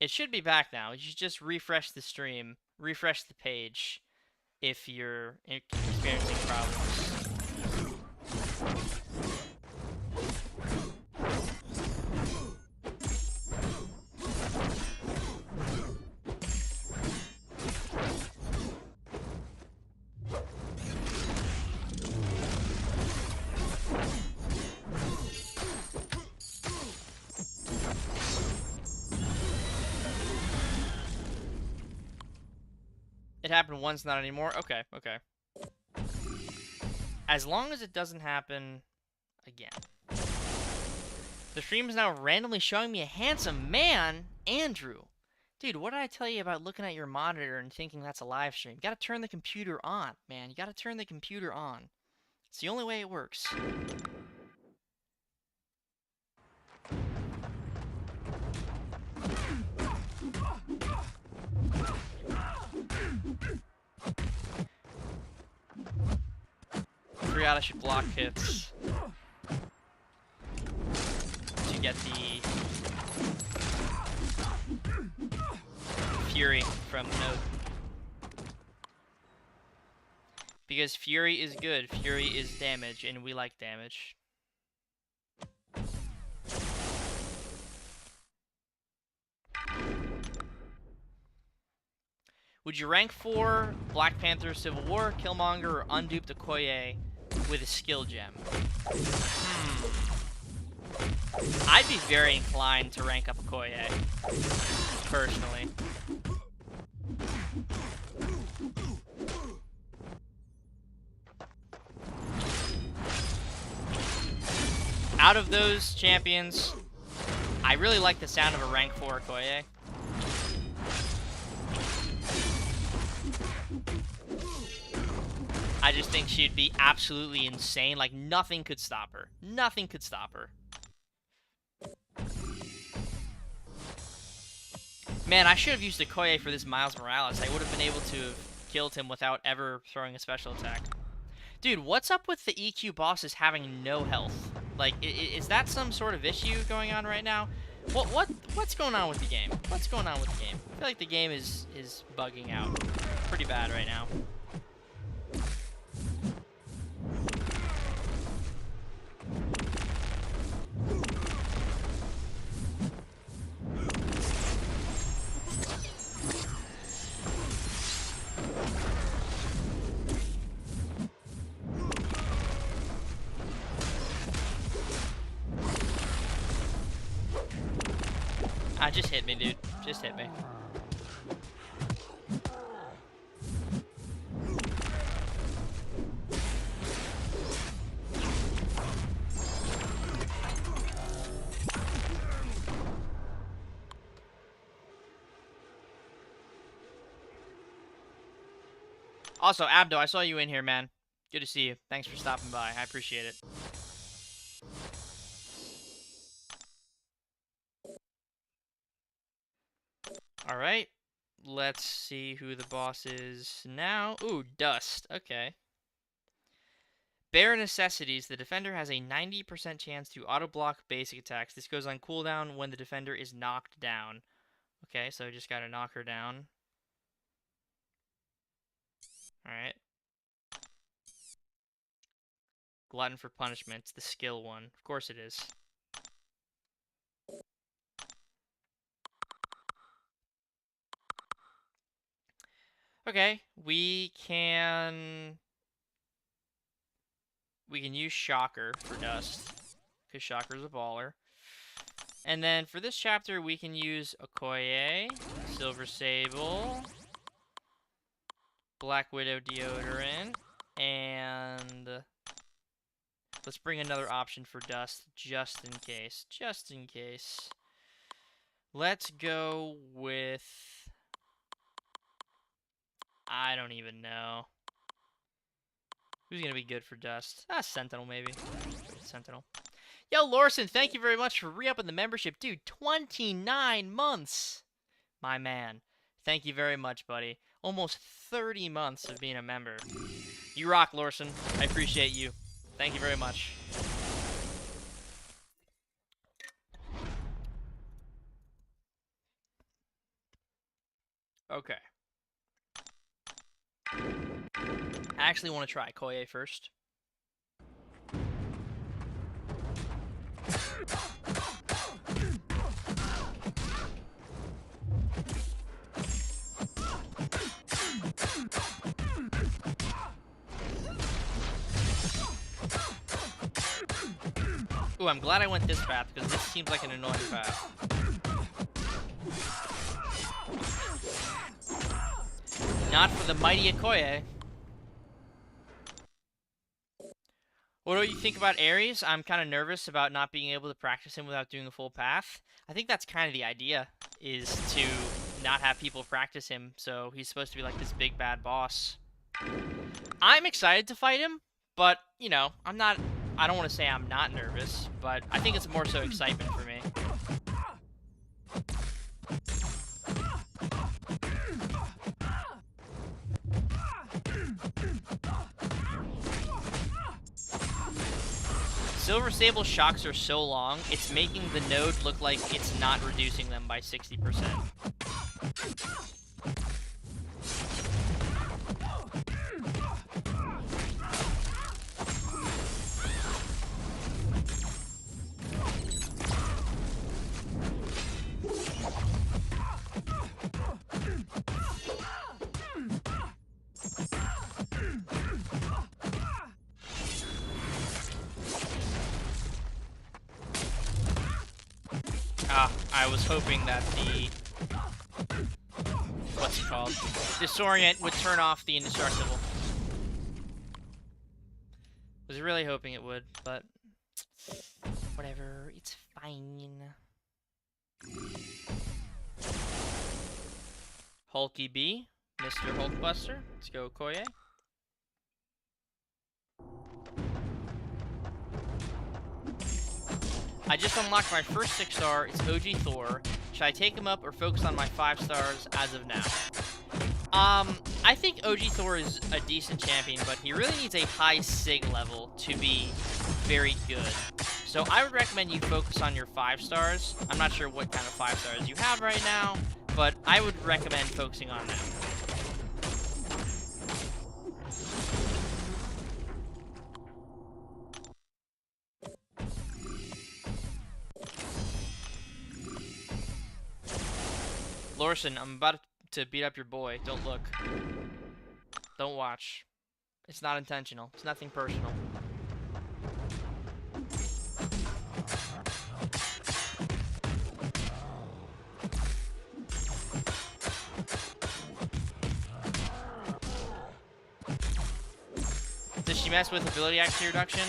It should be back now. You should just refresh the stream, refresh the page if you're experiencing problems. It happened once, not anymore? Okay. As long as it doesn't happen again. The stream is now randomly showing me a handsome man, Andrew. Dude, what did I tell you about looking at your monitor and thinking that's a live stream? You gotta turn the computer on, man. You gotta turn the computer on. It's the only way it works. Forgot I should block hits to get the Fury from the node. Because Fury is good, Fury is damage, and we like damage. Would you rank 4 Black Panther Civil War, Killmonger, or undupe Okoye with a skill gem? I'd be very inclined to rank up Okoye, personally. Out of those champions, I really like the sound of a rank 4 Okoye. I just think she'd be absolutely insane. Like, nothing could stop her. Nothing could stop her. Man, I should have used Okoye for this Miles Morales. I would have been able to have killed him without ever throwing a special attack. Dude, what's up with the EQ bosses having no health? Like, is that some sort of issue going on right now? What's going on with the game? What's going on with the game? I feel like the game is bugging out pretty bad right now. Just hit me, dude. Just hit me. Also, Abdo, I saw you in here, man. Good to see you. Thanks for stopping by. I appreciate it. Alright. Let's see who the boss is now. Ooh, Dust. Okay. Bare Necessities. The defender has a 90% chance to auto-block basic attacks. This goes on cooldown when the defender is knocked down. Okay, so just gotta knock her down. Alright. Glutton for Punishment. It's the skill one. Of course it is. Okay, we can use Shocker for Dust, because Shocker's a baller. And then for this chapter, we can use Okoye, Silver Sable, Black Widow Deodorant, and let's bring another option for Dust, just in case. Just in case. Let's go with... I don't even know. Who's going to be good for Dust? Sentinel, maybe. Sentinel. Yo, Lorson, thank you very much for re-upping the membership. Dude, 29 months! My man. Thank you very much, buddy. Almost 30 months of being a member. You rock, Lorson. I appreciate you. Thank you very much. Okay. I actually want to try Koye first. Ooh, I'm glad I went this path, because this seems like an annoying path. Not for the mighty Okoye. What do you think about Ares? I'm kind of nervous about not being able to practice him without doing a full path. I think that's kind of the idea, is to not have people practice him, so he's supposed to be like this big bad boss. I'm excited to fight him, but, you know, I don't want to say I'm not nervous, but I think it's more so excitement for me. Silver Sable shocks are so long, it's making the node look like it's not reducing them by 60%. I was hoping that the... what's it called? Disorient would turn off the indestructible. Was really hoping it would, but... whatever, it's fine. Hulky B, Mr. Hulkbuster. Let's go, Okoye. I just unlocked my first 6-star, it's OG Thor. Should I take him up or focus on my 5 stars as of now? I think OG Thor is a decent champion, but he really needs a high Sig level to be very good. So I would recommend you focus on your 5 stars. I'm not sure what kind of 5 stars you have right now, but I would recommend focusing on that. Lorson, I'm about to beat up your boy. Don't look. Don't watch. It's not intentional. It's nothing personal. Does she mess with ability accuracy reduction?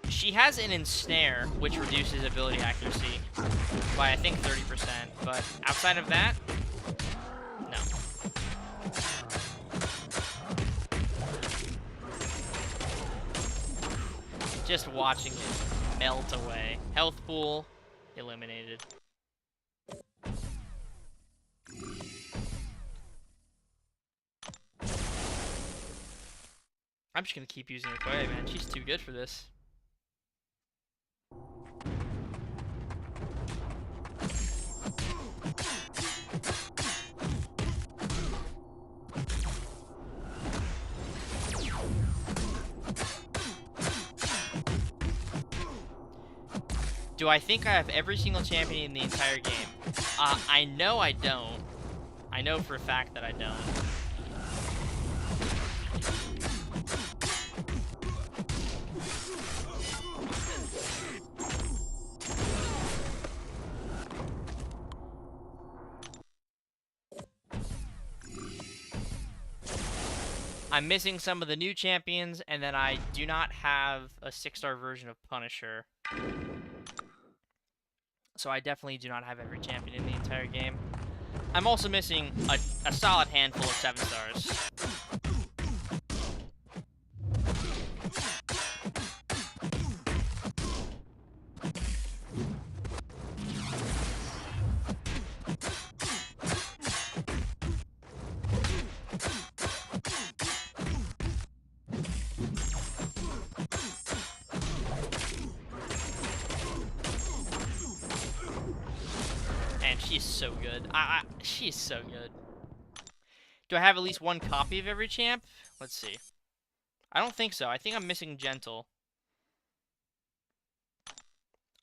She has an ensnare, which reduces ability accuracy by, I think, 30%, but outside of that, no. Just watching it melt away. Health pool, eliminated. I'm just gonna keep using Okoye, man. She's too good for this. Do I think I have every single champion in the entire game? I know I don't. I know for a fact that I don't. I'm missing some of the new champions, and then I do not have a 6-star version of Punisher. So I definitely do not have every champion in the entire game. I'm also missing a solid handful of 7-stars. And she's so good. She's so good. Do I have at least one copy of every champ? Let's see. I don't think so. I think I'm missing Gentle.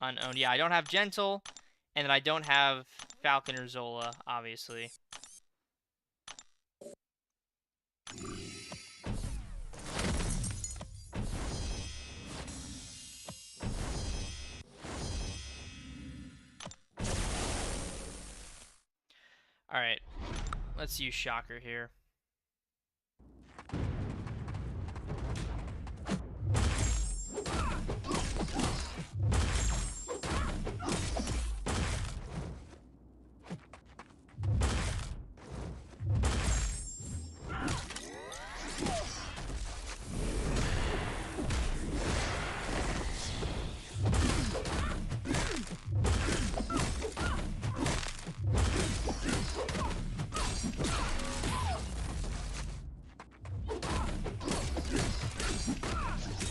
Unowned. Yeah, I don't have Gentle, and then I don't have Falcon or Zola, obviously. Alright. Let's use Shocker here.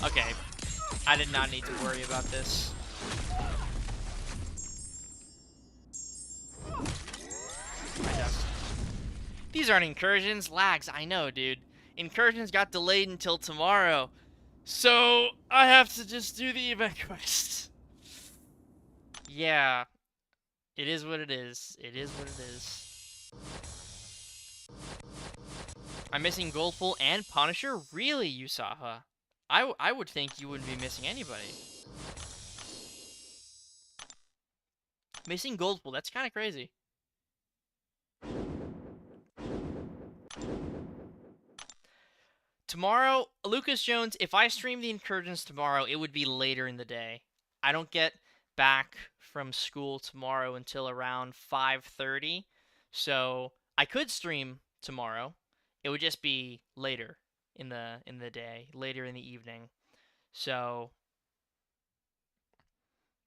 Okay, I did not need to worry about this. These aren't incursions, lags, I know, dude. Incursions got delayed until tomorrow, so I have to just do the event quest. Yeah, it is what it is. It is what it is. I'm missing Goldful and Punisher? Really, Usaha? I would think you wouldn't be missing anybody. Missing Goldful, that's kind of crazy. Tomorrow, Lucas Jones, if I stream the Incursions tomorrow, it would be later in the day. I don't get back from school tomorrow until around 5:30, so I could stream tomorrow. It would just be later in the day, later in the evening. So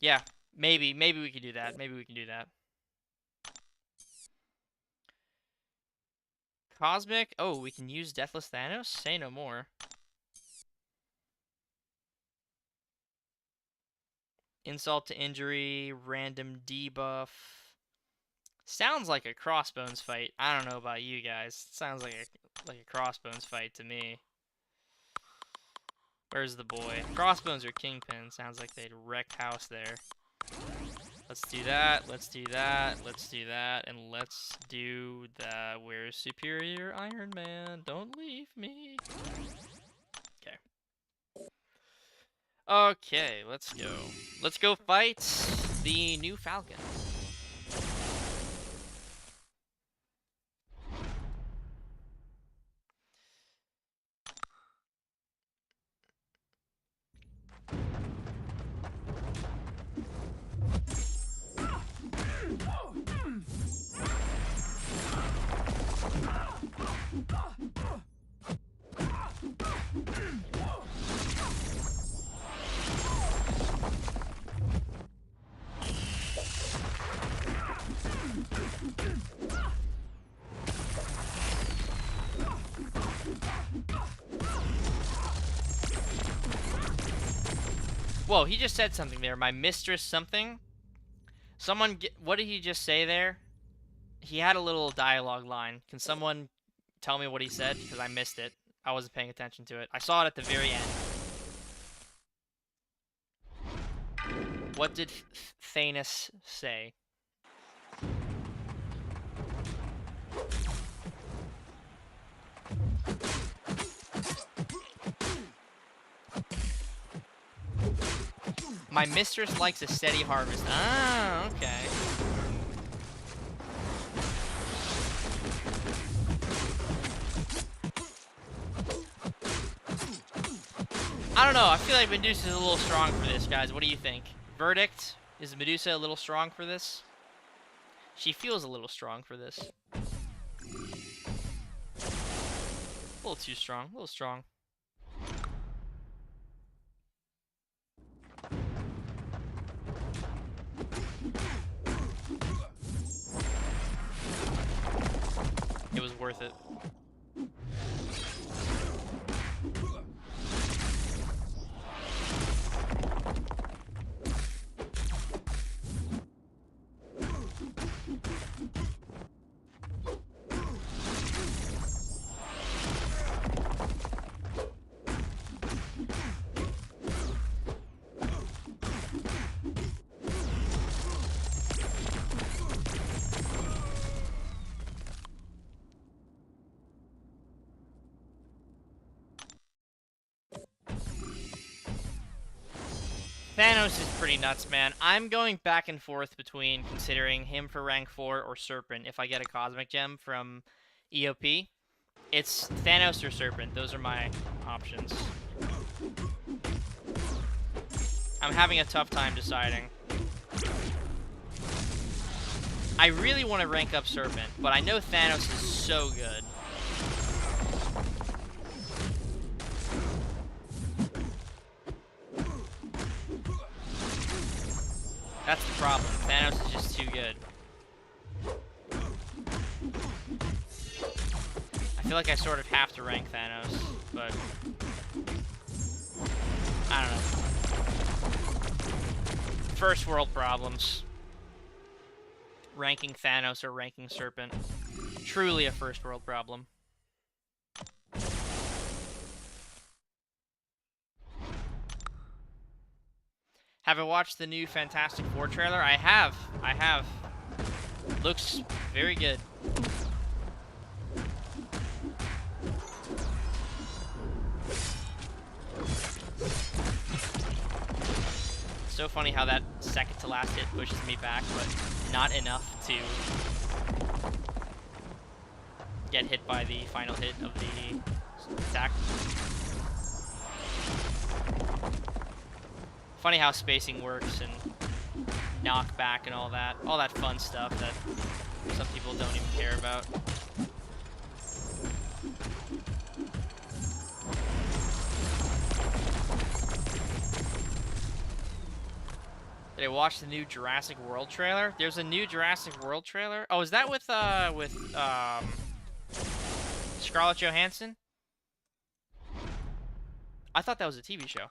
yeah, maybe we could do that. Maybe we can do that. Cosmic. Oh, we can use Deathless Thanos? Say no more. Insult to injury, random debuff. Sounds like a Crossbones fight. I don't know about you guys. It sounds like a Crossbones fight to me. Where's the boy? Crossbones or Kingpin. Sounds like they'd wreck house there. Let's do that. Let's do that. Let's do that. And let's do the Where's Superior Iron Man? Don't leave me. Okay. Okay, let's go. Let's go fight the new Falcon. Whoa, he just said something there. My mistress something? Someone, what did he just say there? He had a little dialogue line. Can someone tell me what he said? Because I missed it. I wasn't paying attention to it. I saw it at the very end. What did Thanos say? My mistress likes a steady harvest. Ah, okay. I don't know. I feel like Medusa's a little strong for this, guys. What do you think? Verdict? Is Medusa a little strong for this? She feels a little strong for this. A little too strong. A little strong. It was worth it. Thanos is pretty nuts, man. I'm going back and forth between considering him for rank 4 or Serpent if I get a Cosmic Gem from EOP. It's Thanos or Serpent. Those are my options. I'm having a tough time deciding. I really want to rank up Serpent, but I know Thanos is so good. That's the problem. Thanos is just too good. I feel like I sort of have to rank Thanos, but I don't know. First world problems. Ranking Thanos or ranking Serpent. Truly a first world problem. Have I watched the new Fantastic Four trailer? I have. Looks very good. So funny how that second to last hit pushes me back, but not enough to get hit by the final hit of the attack. Funny how spacing works and knockback and all that fun stuff that some people don't even care about. Did I watch the new Jurassic World trailer? There's a new Jurassic World trailer. Oh, is that with Scarlett Johansson? I thought that was a TV show.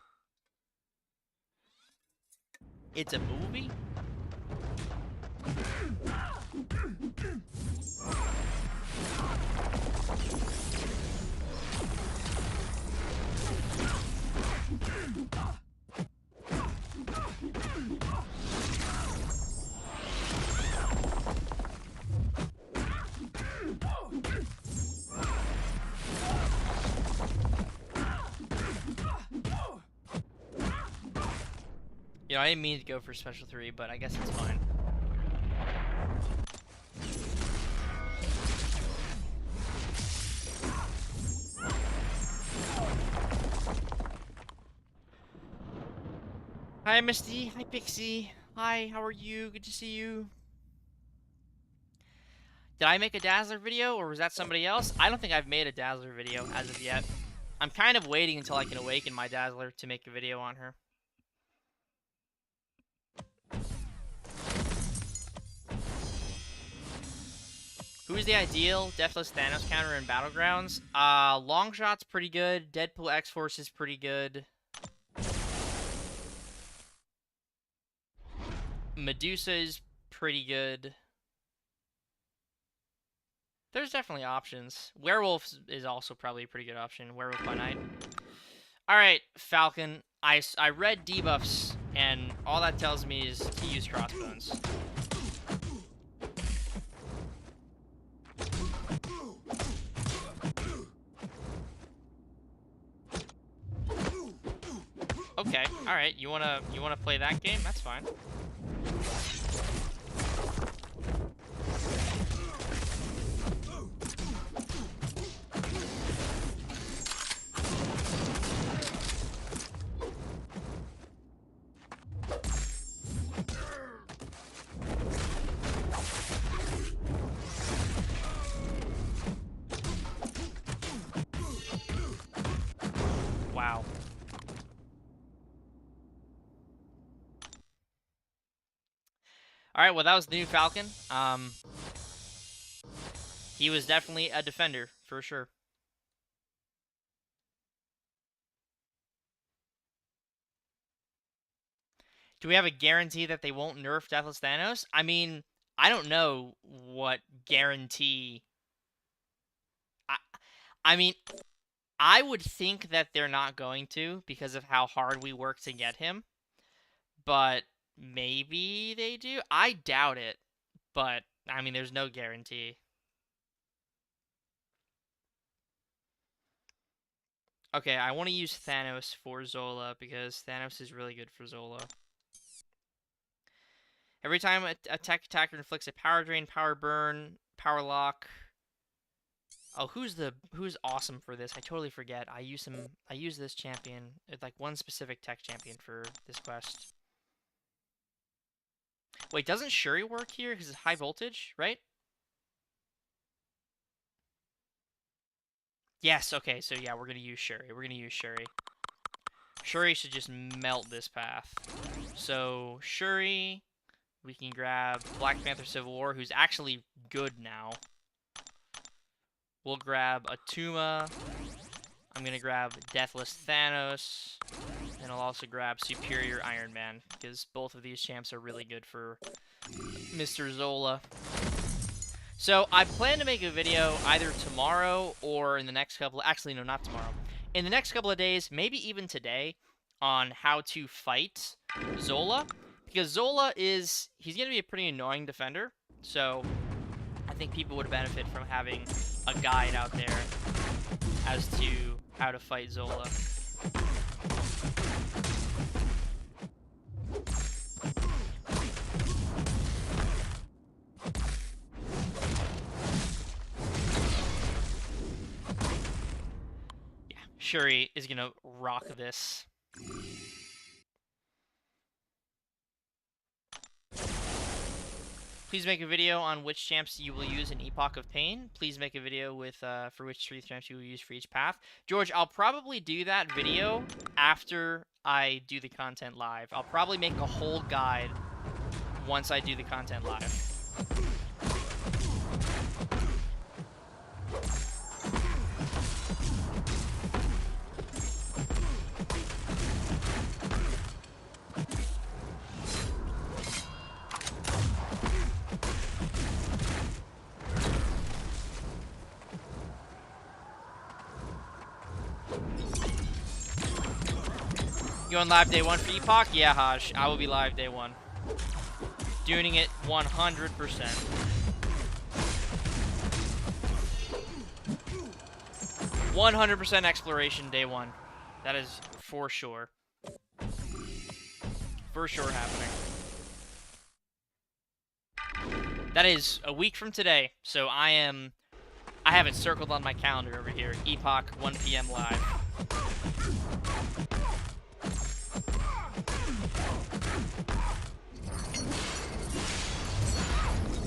It's a movie? You know, I didn't mean to go for Special 3, but I guess it's fine. Hi, Misty. Hi, Pixie. Hi, how are you? Good to see you. Did I make a Dazzler video, or was that somebody else? I don't think I've made a Dazzler video as of yet. I'm kind of waiting until I can awaken my Dazzler to make a video on her. Who's the ideal Deathless Thanos counter in Battlegrounds? Longshot's pretty good. Deadpool X-Force is pretty good. Medusa is pretty good. There's definitely options. Werewolf is also probably a pretty good option. Werewolf by night. Alright, Falcon. I read debuffs, and all that tells me is to use crossbones. Okay, alright, you wanna play that game? That's fine. Wow. Alright, well that was the new Falcon. He was definitely a defender, for sure. Do we have a guarantee that they won't nerf Deathless Thanos? I mean, I don't know what guarantee... I mean, I would think that they're not going to because of how hard we work to get him. But maybe they do? I doubt it. But, I mean, there's no guarantee. Okay, I want to use Thanos for Zola because Thanos is really good for Zola. Every time a tech attacker inflicts a power drain, power burn, power lock. Oh, who's awesome for this? I totally forget. I use this champion. It's like one specific tech champion for this quest. Wait, doesn't Shuri work here because it's high voltage, right? Yes, okay, so yeah, we're gonna use Shuri. Shuri should just melt this path. So, Shuri, we can grab Black Panther Civil War, who's actually good now. We'll grab Atuma. I'm gonna grab Deathless Thanos. And I'll also grab Superior Iron Man, because both of these champs are really good for Mr. Zola. So, I plan to make a video either tomorrow or in the next couple... Actually, no, not tomorrow. In the next couple of days, maybe even today, on how to fight Zola. Because Zola is... He's going to be a pretty annoying defender. So, I think people would benefit from having a guide out there as to how to fight Zola. Shuri is gonna rock this. Please make a video on which champs you will use in Epoch of Pain. Please make a video with for which 3 champs you will use for each path. George, I'll probably do that video after I do the content live. I'll probably make a whole guide once I do the content live. You on live day 1 for Epoch? Yeah, Haj. I will be live day 1. Doing it 100%. Exploration day 1. That is for sure. For sure happening. That is a week from today, so I have it circled on my calendar over here. Epoch, 1 PM live.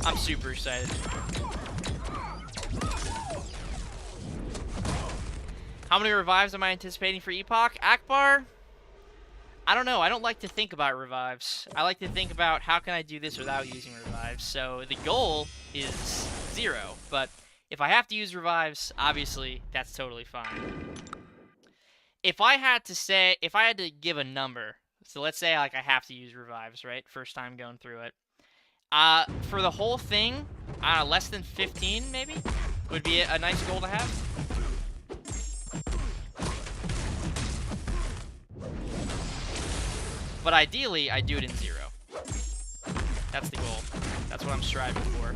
I'm super excited. How many revives am I anticipating for Epoch? Akbar? I don't know. I don't like to think about revives. I like to think about how can I do this without using revives. So the goal is 0. But if I have to use revives, obviously, that's totally fine. If I had to give a number, So let's say like I have to use revives, right? First time going through it. For the whole thing, less than 15 maybe would be a nice goal to have. But ideally, I do it in 0. That's the goal. That's what I'm striving for.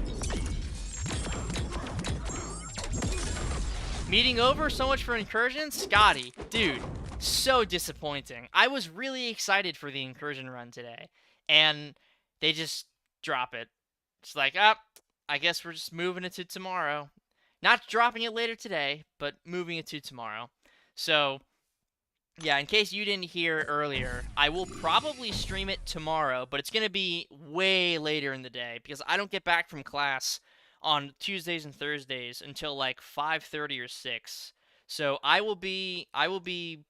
Meeting over, so much for Incursion? Scotty, dude, so disappointing. I was really excited for the Incursion run today, and they just drop it. It's like, I guess we're just moving it to tomorrow. Not dropping it later today, but moving it to tomorrow. So, yeah, in case you didn't hear earlier, I will probably stream it tomorrow, but it's going to be way later in the day because I don't get back from class on Tuesdays and Thursdays until like 5:30 or 6. So I will be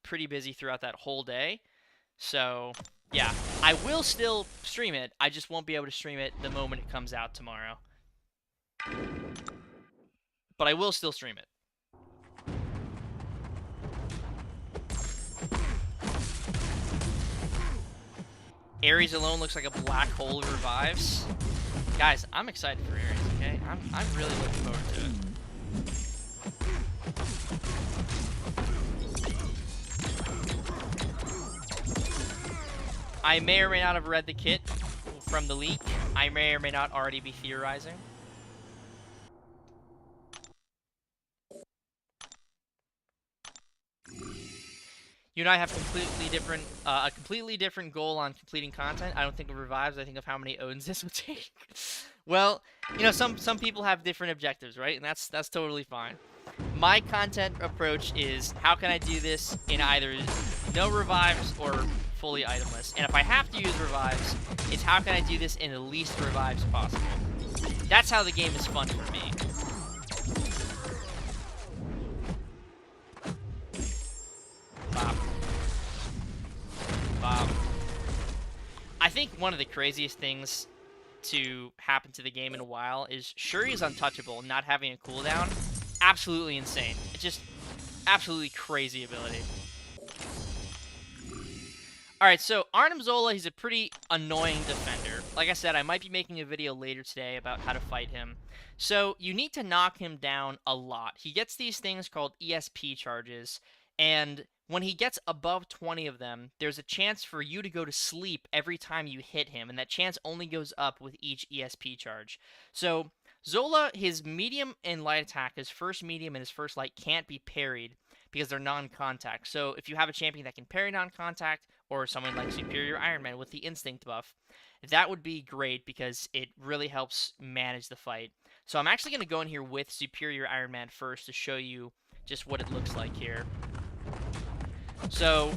pretty busy throughout that whole day. So, yeah, I will still stream it. I just won't be able to stream it the moment it comes out tomorrow. But I will still stream it. Ares alone looks like a black hole of revives. Guys, I'm excited for Ares, okay? I'm really looking forward to it. I may or may not have read the kit from the leak. I may or may not already be theorizing. You and I have a completely different goal on completing content. I don't think of revives. I think of how many Odins this would take. Well, you know, some people have different objectives, right? And that's totally fine. My content approach is how can I do this in either no revives or fully itemless. And if I have to use revives, it's how can I do this in the least revives possible. That's how the game is fun for me. Bop. Bop. I think one of the craziest things to happen to the game in a while is Shuri's untouchable, not having a cooldown. Absolutely insane. It's just absolutely crazy ability. Alright, so Arnim Zola, he's a pretty annoying defender. Like I said, I might be making a video later today about how to fight him. So you need to knock him down a lot. He gets these things called ESP charges, and when he gets above 20 of them, there's a chance for you to go to sleep every time you hit him, and that chance only goes up with each ESP charge. So Zola, his medium and light attack, his first medium and his first light can't be parried because they're non-contact. So if you have a champion that can parry non-contact, or someone like Superior Iron Man with the instinct buff, that would be great because it really helps manage the fight. So I'm actually going to go in here with Superior Iron Man first to show you just what it looks like here. So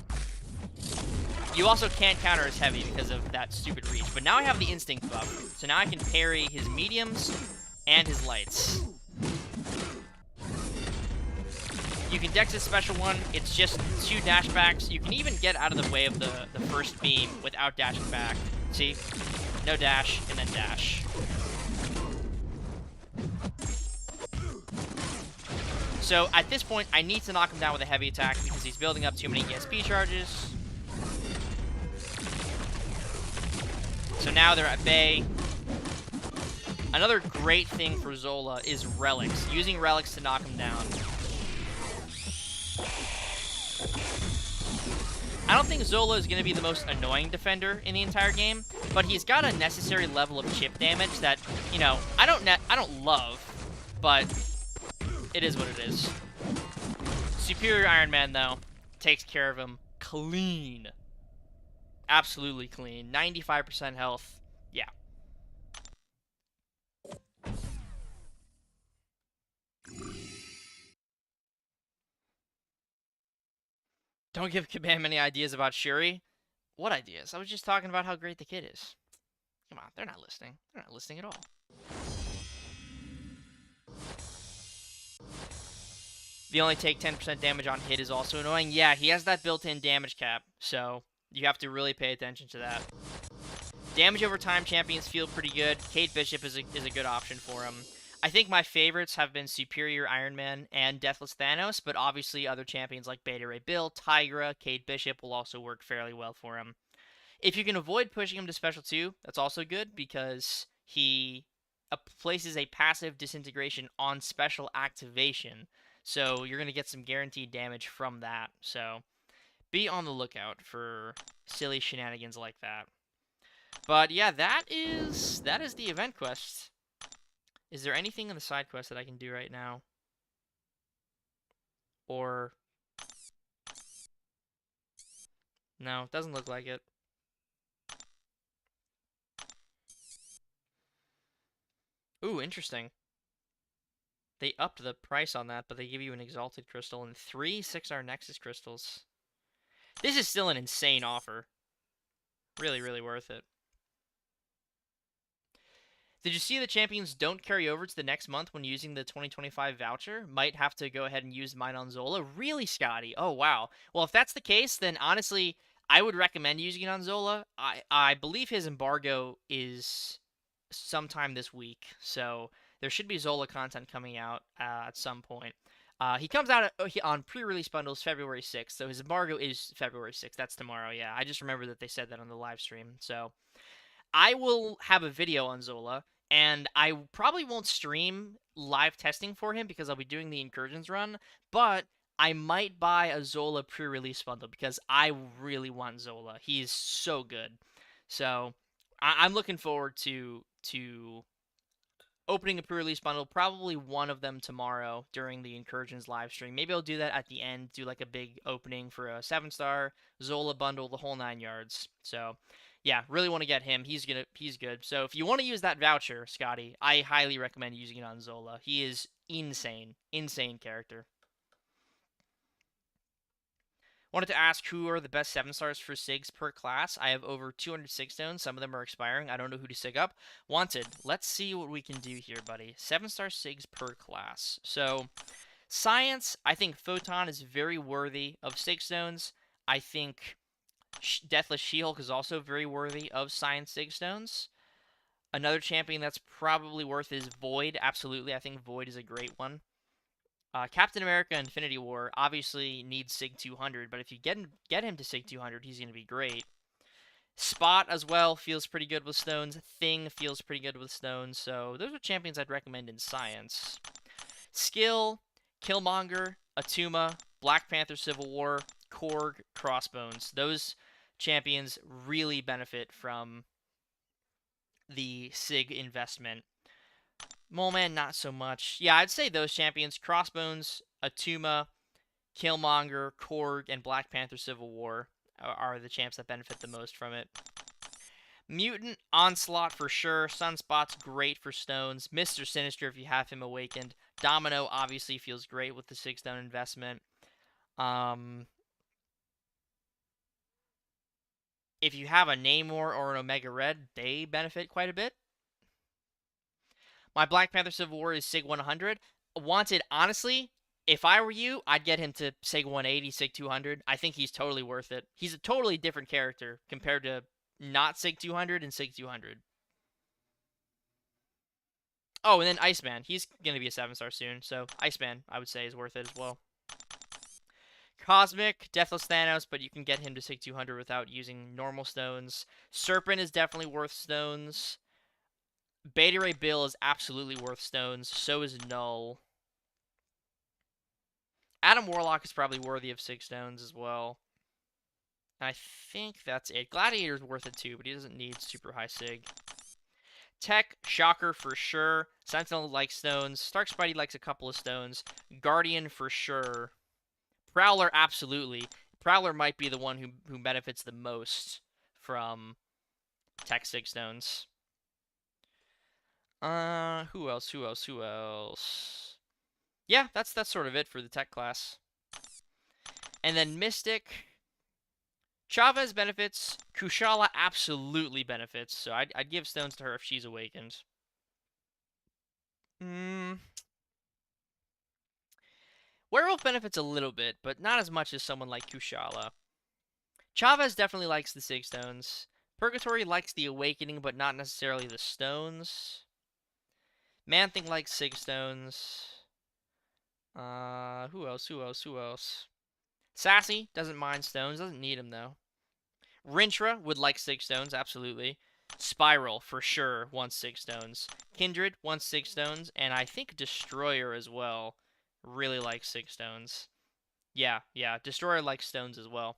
you also can't counter his heavy because of that stupid reach, but now I have the instinct buff, so now I can parry his mediums and his lights. You can dex his special one. It's just 2 dashbacks. You can even get out of the way of the first beam without dashing back. See? No dash, and then dash. So at this point, I need to knock him down with a heavy attack because he's building up too many ESP charges. So now they're at bay. Another great thing for Zola is relics. Using relics to knock him down. I don't think Zola is going to be the most annoying defender in the entire game, but he's got a necessary level of chip damage that, you know, I don't love, but it is what it is. Superior Iron Man, though, takes care of him clean. Absolutely clean. 95% health. Yeah. Don't give Kabam any ideas about Shuri. What ideas? I was just talking about how great the kid is. Come on, they're not listening. They're not listening at all. The only take 10% damage on hit is also annoying. Yeah, he has that built-in damage cap, so you have to really pay attention to that. Damage over time champions feel pretty good. Kate Bishop is a good option for him. I think my favorites have been Superior Iron Man and Deathless Thanos, but obviously other champions like Beta Ray Bill, Tigra, Kate Bishop will also work fairly well for him. If you can avoid pushing him to special 2, that's also good because he places a passive disintegration on special activation. So you're going to get some guaranteed damage from that. So be on the lookout for silly shenanigans like that. But yeah, that is the event quest. Is there anything in the side quest that I can do right now? Or no, doesn't look like it. Ooh, interesting. They upped the price on that, but they give you an Exalted Crystal and 3 6-star Nexus Crystals. This is still an insane offer. Really, really worth it. Did you see the champions don't carry over to the next month when using the 2025 voucher? Might have to go ahead and use mine on Zola. Really, Scotty? Oh, wow. Well, if that's the case, then honestly, I would recommend using it on Zola. I believe his embargo is sometime this week, so there should be Zola content coming out at some point. He comes out on pre-release bundles February 6th, so his embargo is February 6th. That's tomorrow, yeah. I just remember that they said that on the live stream. So I will have a video on Zola, and I probably won't stream live testing for him because I'll be doing the Incursions run, but I might buy a Zola pre-release bundle because I really want Zola. He's so good. So I'm looking forward to opening a pre-release bundle, probably one of them tomorrow during the Incursions live stream. Maybe I'll do that at the end, do like a big opening for a 7-star Zola bundle, the whole 9 yards. So, yeah, really want to get him. He's good. So, if you want to use that voucher, Scotty, I highly recommend using it on Zola. He is insane. Insane character. Wanted to ask who are the best 7-stars for SIGs per class. I have over 200 SIG stones. Some of them are expiring. I don't know who to SIG up. Wanted. Let's see what we can do here, buddy. 7-star SIGs per class. So, Science, I think Photon is very worthy of SIG stones. I think Deathless She-Hulk is also very worthy of Science SIG stones. Another champion that's probably worth is Void. Absolutely. I think Void is a great one. Captain America Infinity War obviously needs SIG 200, but if you get him to SIG 200, he's going to be great. Spot as well feels pretty good with stones. Thing feels pretty good with stones. So those are champions I'd recommend in Science. Skill, Killmonger, Atuma, Black Panther Civil War, Korg, Crossbones. Those champions really benefit from the SIG investment. Moleman, not so much. Yeah, I'd say those champions, Crossbones, Atuma, Killmonger, Korg, and Black Panther Civil War are the champs that benefit the most from it. Mutant, Onslaught for sure. Sunspot's great for stones. Mr. Sinister if you have him awakened. Domino obviously feels great with the 6-stone investment. If you have a Namor or an Omega Red, they benefit quite a bit. My Black Panther Civil War is SIG 100. Wanted, honestly, if I were you, I'd get him to SIG 180, SIG 200. I think he's totally worth it. He's a totally different character compared to not SIG 200 and SIG 200. Oh, and then Iceman. He's going to be a 7-star soon, so Iceman, I would say, is worth it as well. Cosmic, Deathless Thanos, but you can get him to SIG 200 without using normal stones. Serpent is definitely worth stones. Beta Ray Bill is absolutely worth stones. So is Null. Adam Warlock is probably worthy of 6 stones as well. And I think that's it. Gladiator's worth it too, but he doesn't need super high sig. Tech, Shocker for sure. Sentinel likes stones. Stark Spidey likes a couple of stones. Guardian for sure. Prowler, absolutely. Prowler might be the one who benefits the most from Tech 6 stones. Who else? Yeah, that's sort of it for the Tech class. And then Mystic. Chavez benefits. Kushala absolutely benefits, so I'd give stones to her if she's awakened. Werewolf benefits a little bit, but not as much as someone like Kushala. Chavez definitely likes the 6 stones. Purgatory likes the awakening, but not necessarily the stones. Man-Thing likes 6 stones. Who else? Sassy doesn't mind stones, doesn't need them though. Rintra would like 6 stones, absolutely. Spiral, for sure, wants 6 stones. Kindred wants 6 stones, and I think Destroyer as well really likes 6 stones. Yeah, Destroyer likes stones as well.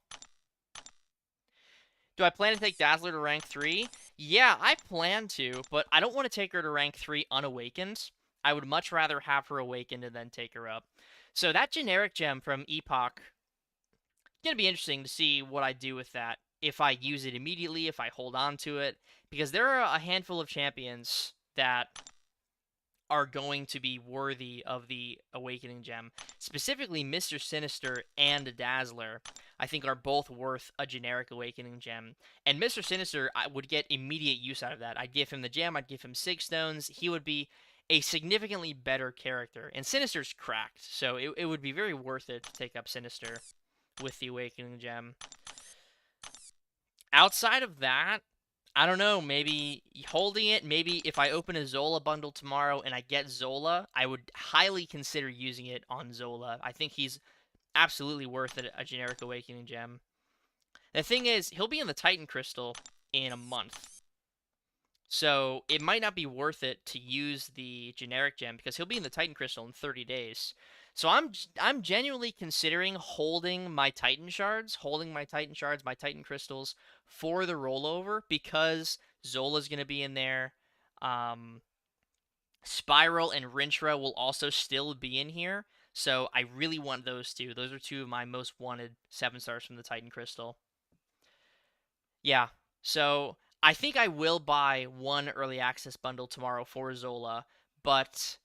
Do I plan to take Dazzler to rank 3? Yeah, I plan to, but I don't want to take her to rank 3 unawakened. I would much rather have her awakened and then take her up. So that generic gem from Epoch, gonna be interesting to see what I do with that. If I use it immediately, if I hold on to it. Because there are a handful of champions that are going to be worthy of the Awakening Gem. Specifically, Mr. Sinister and Dazzler, I think, are both worth a generic Awakening Gem. And Mr. Sinister, I would get immediate use out of that. I'd give him the gem, I'd give him 6 stones. He would be a significantly better character. And Sinister's cracked, so it would be very worth it to take up Sinister with the Awakening Gem. Outside of that, I don't know, maybe holding it, maybe if I open a Zola bundle tomorrow and I get Zola, I would highly consider using it on Zola. I think he's absolutely worth it, a generic Awakening Gem. The thing is, he'll be in the Titan Crystal in a month. So it might not be worth it to use the generic gem because he'll be in the Titan Crystal in 30 days. So I'm genuinely considering holding my Titan Shards, my Titan Crystals for the rollover because Zola's going to be in there. Spiral and Rintra will also still be in here. So I really want those two. Those are two of my most wanted 7 stars from the Titan Crystal. Yeah. So I think I will buy one early access bundle tomorrow for Zola, but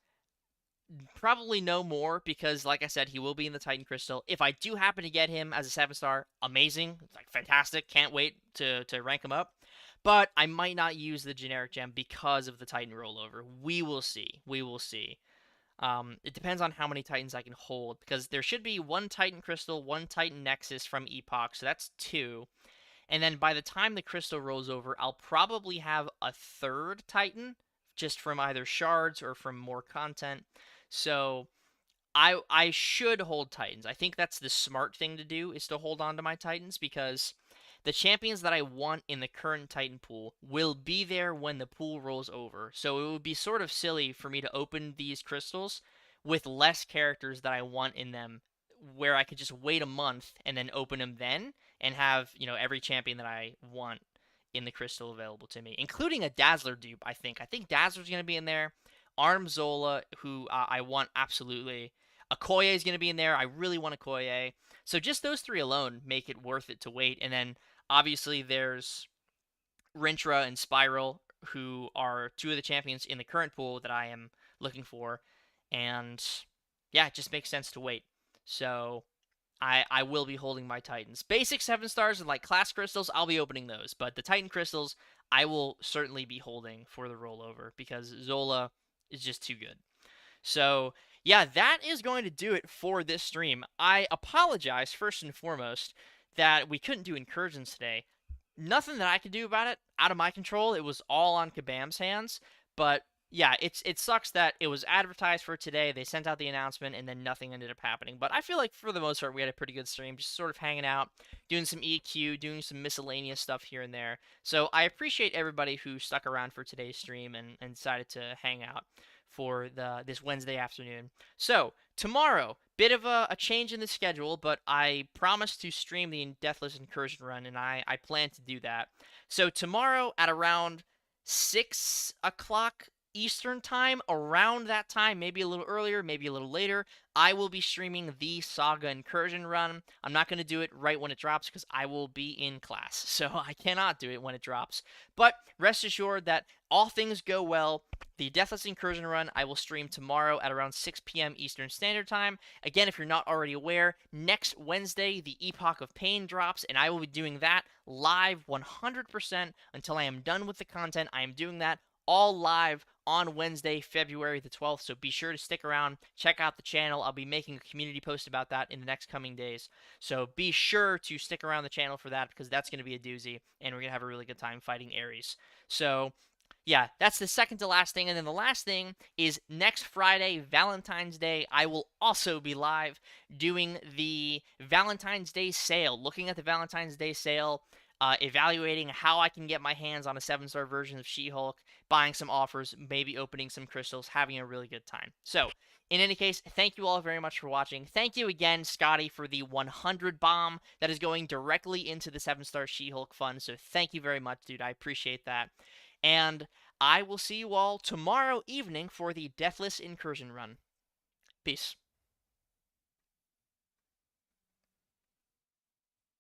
probably no more because, like I said, he will be in the Titan Crystal. If I do happen to get him as a 7 star, amazing, like fantastic, can't wait to rank him up. But I might not use the generic gem because of the Titan rollover. We will see. We will see. It depends on how many Titans I can hold because there should be 1 Titan Crystal, 1 Titan Nexus from Epoch, so that's 2. And then by the time the crystal rolls over, I'll probably have a 3rd Titan, just from either shards or from more content. So I should hold Titans. I think that's the smart thing to do, is to hold on to my Titans, because the champions that I want in the current Titan pool will be there when the pool rolls over. So it would be sort of silly for me to open these crystals with less characters that I want in them, where I could just wait a month and then open them then and have, every champion that I want in the crystal available to me, including a Dazzler dupe, I think. I think Dazzler's going to be in there. Arm Zola, who I want absolutely. Okoye is going to be in there. I really want Okoye. So just those 3 alone make it worth it to wait. And then obviously there's Rintra and Spiral, who are 2 of the champions in the current pool that I am looking for. And yeah, it just makes sense to wait. So I will be holding my Titans. Basic 7 stars and like class crystals, I'll be opening those. But the Titan crystals, I will certainly be holding for the rollover because Zola is just too good. So yeah, that is going to do it for this stream. I apologize first and foremost that we couldn't do incursions today. Nothing that I could do about it, out of my control. It was all on Kabam's hands. But yeah, it sucks that it was advertised for today. They sent out the announcement, and then nothing ended up happening. But I feel like for the most part, we had a pretty good stream, just sort of hanging out, doing some EQ, doing some miscellaneous stuff here and there. So I appreciate everybody who stuck around for today's stream and decided to hang out for this Wednesday afternoon. So tomorrow, bit of a change in the schedule, but I promised to stream the Deathless Incursion run, and I plan to do that. So tomorrow at around 6 o'clock Eastern time, around that time, maybe a little earlier, maybe a little later, I will be streaming the Saga Incursion run. I'm not going to do it right when it drops because I will be in class, so I cannot do it when it drops. But rest assured that all things go well. The Deathless Incursion run I will stream tomorrow at around 6 p.m. Eastern Standard Time. Again, if you're not already aware, next Wednesday, the Epoch of Pain drops, and I will be doing that live 100% until I am done with the content. I am doing that all live on Wednesday, February the 12th, so be sure to stick around, check out the channel. I'll be making a community post about that in the next coming days, so be sure to stick around the channel for that because that's going to be a doozy, and we're going to have a really good time fighting Ares. So yeah, that's the second to last thing. And then the last thing is next Friday, Valentine's Day, I will also be live doing the Valentine's Day sale, looking at the Valentine's Day sale. evaluating how I can get my hands on a 7-star version of She-Hulk, buying some offers, maybe opening some crystals, having a really good time. So, in any case, thank you all very much for watching. Thank you again, Scotty, for the 100 bomb that is going directly into the 7-star She-Hulk fund. So thank you very much, dude. I appreciate that. And I will see you all tomorrow evening for the Deathless Incursion run. Peace.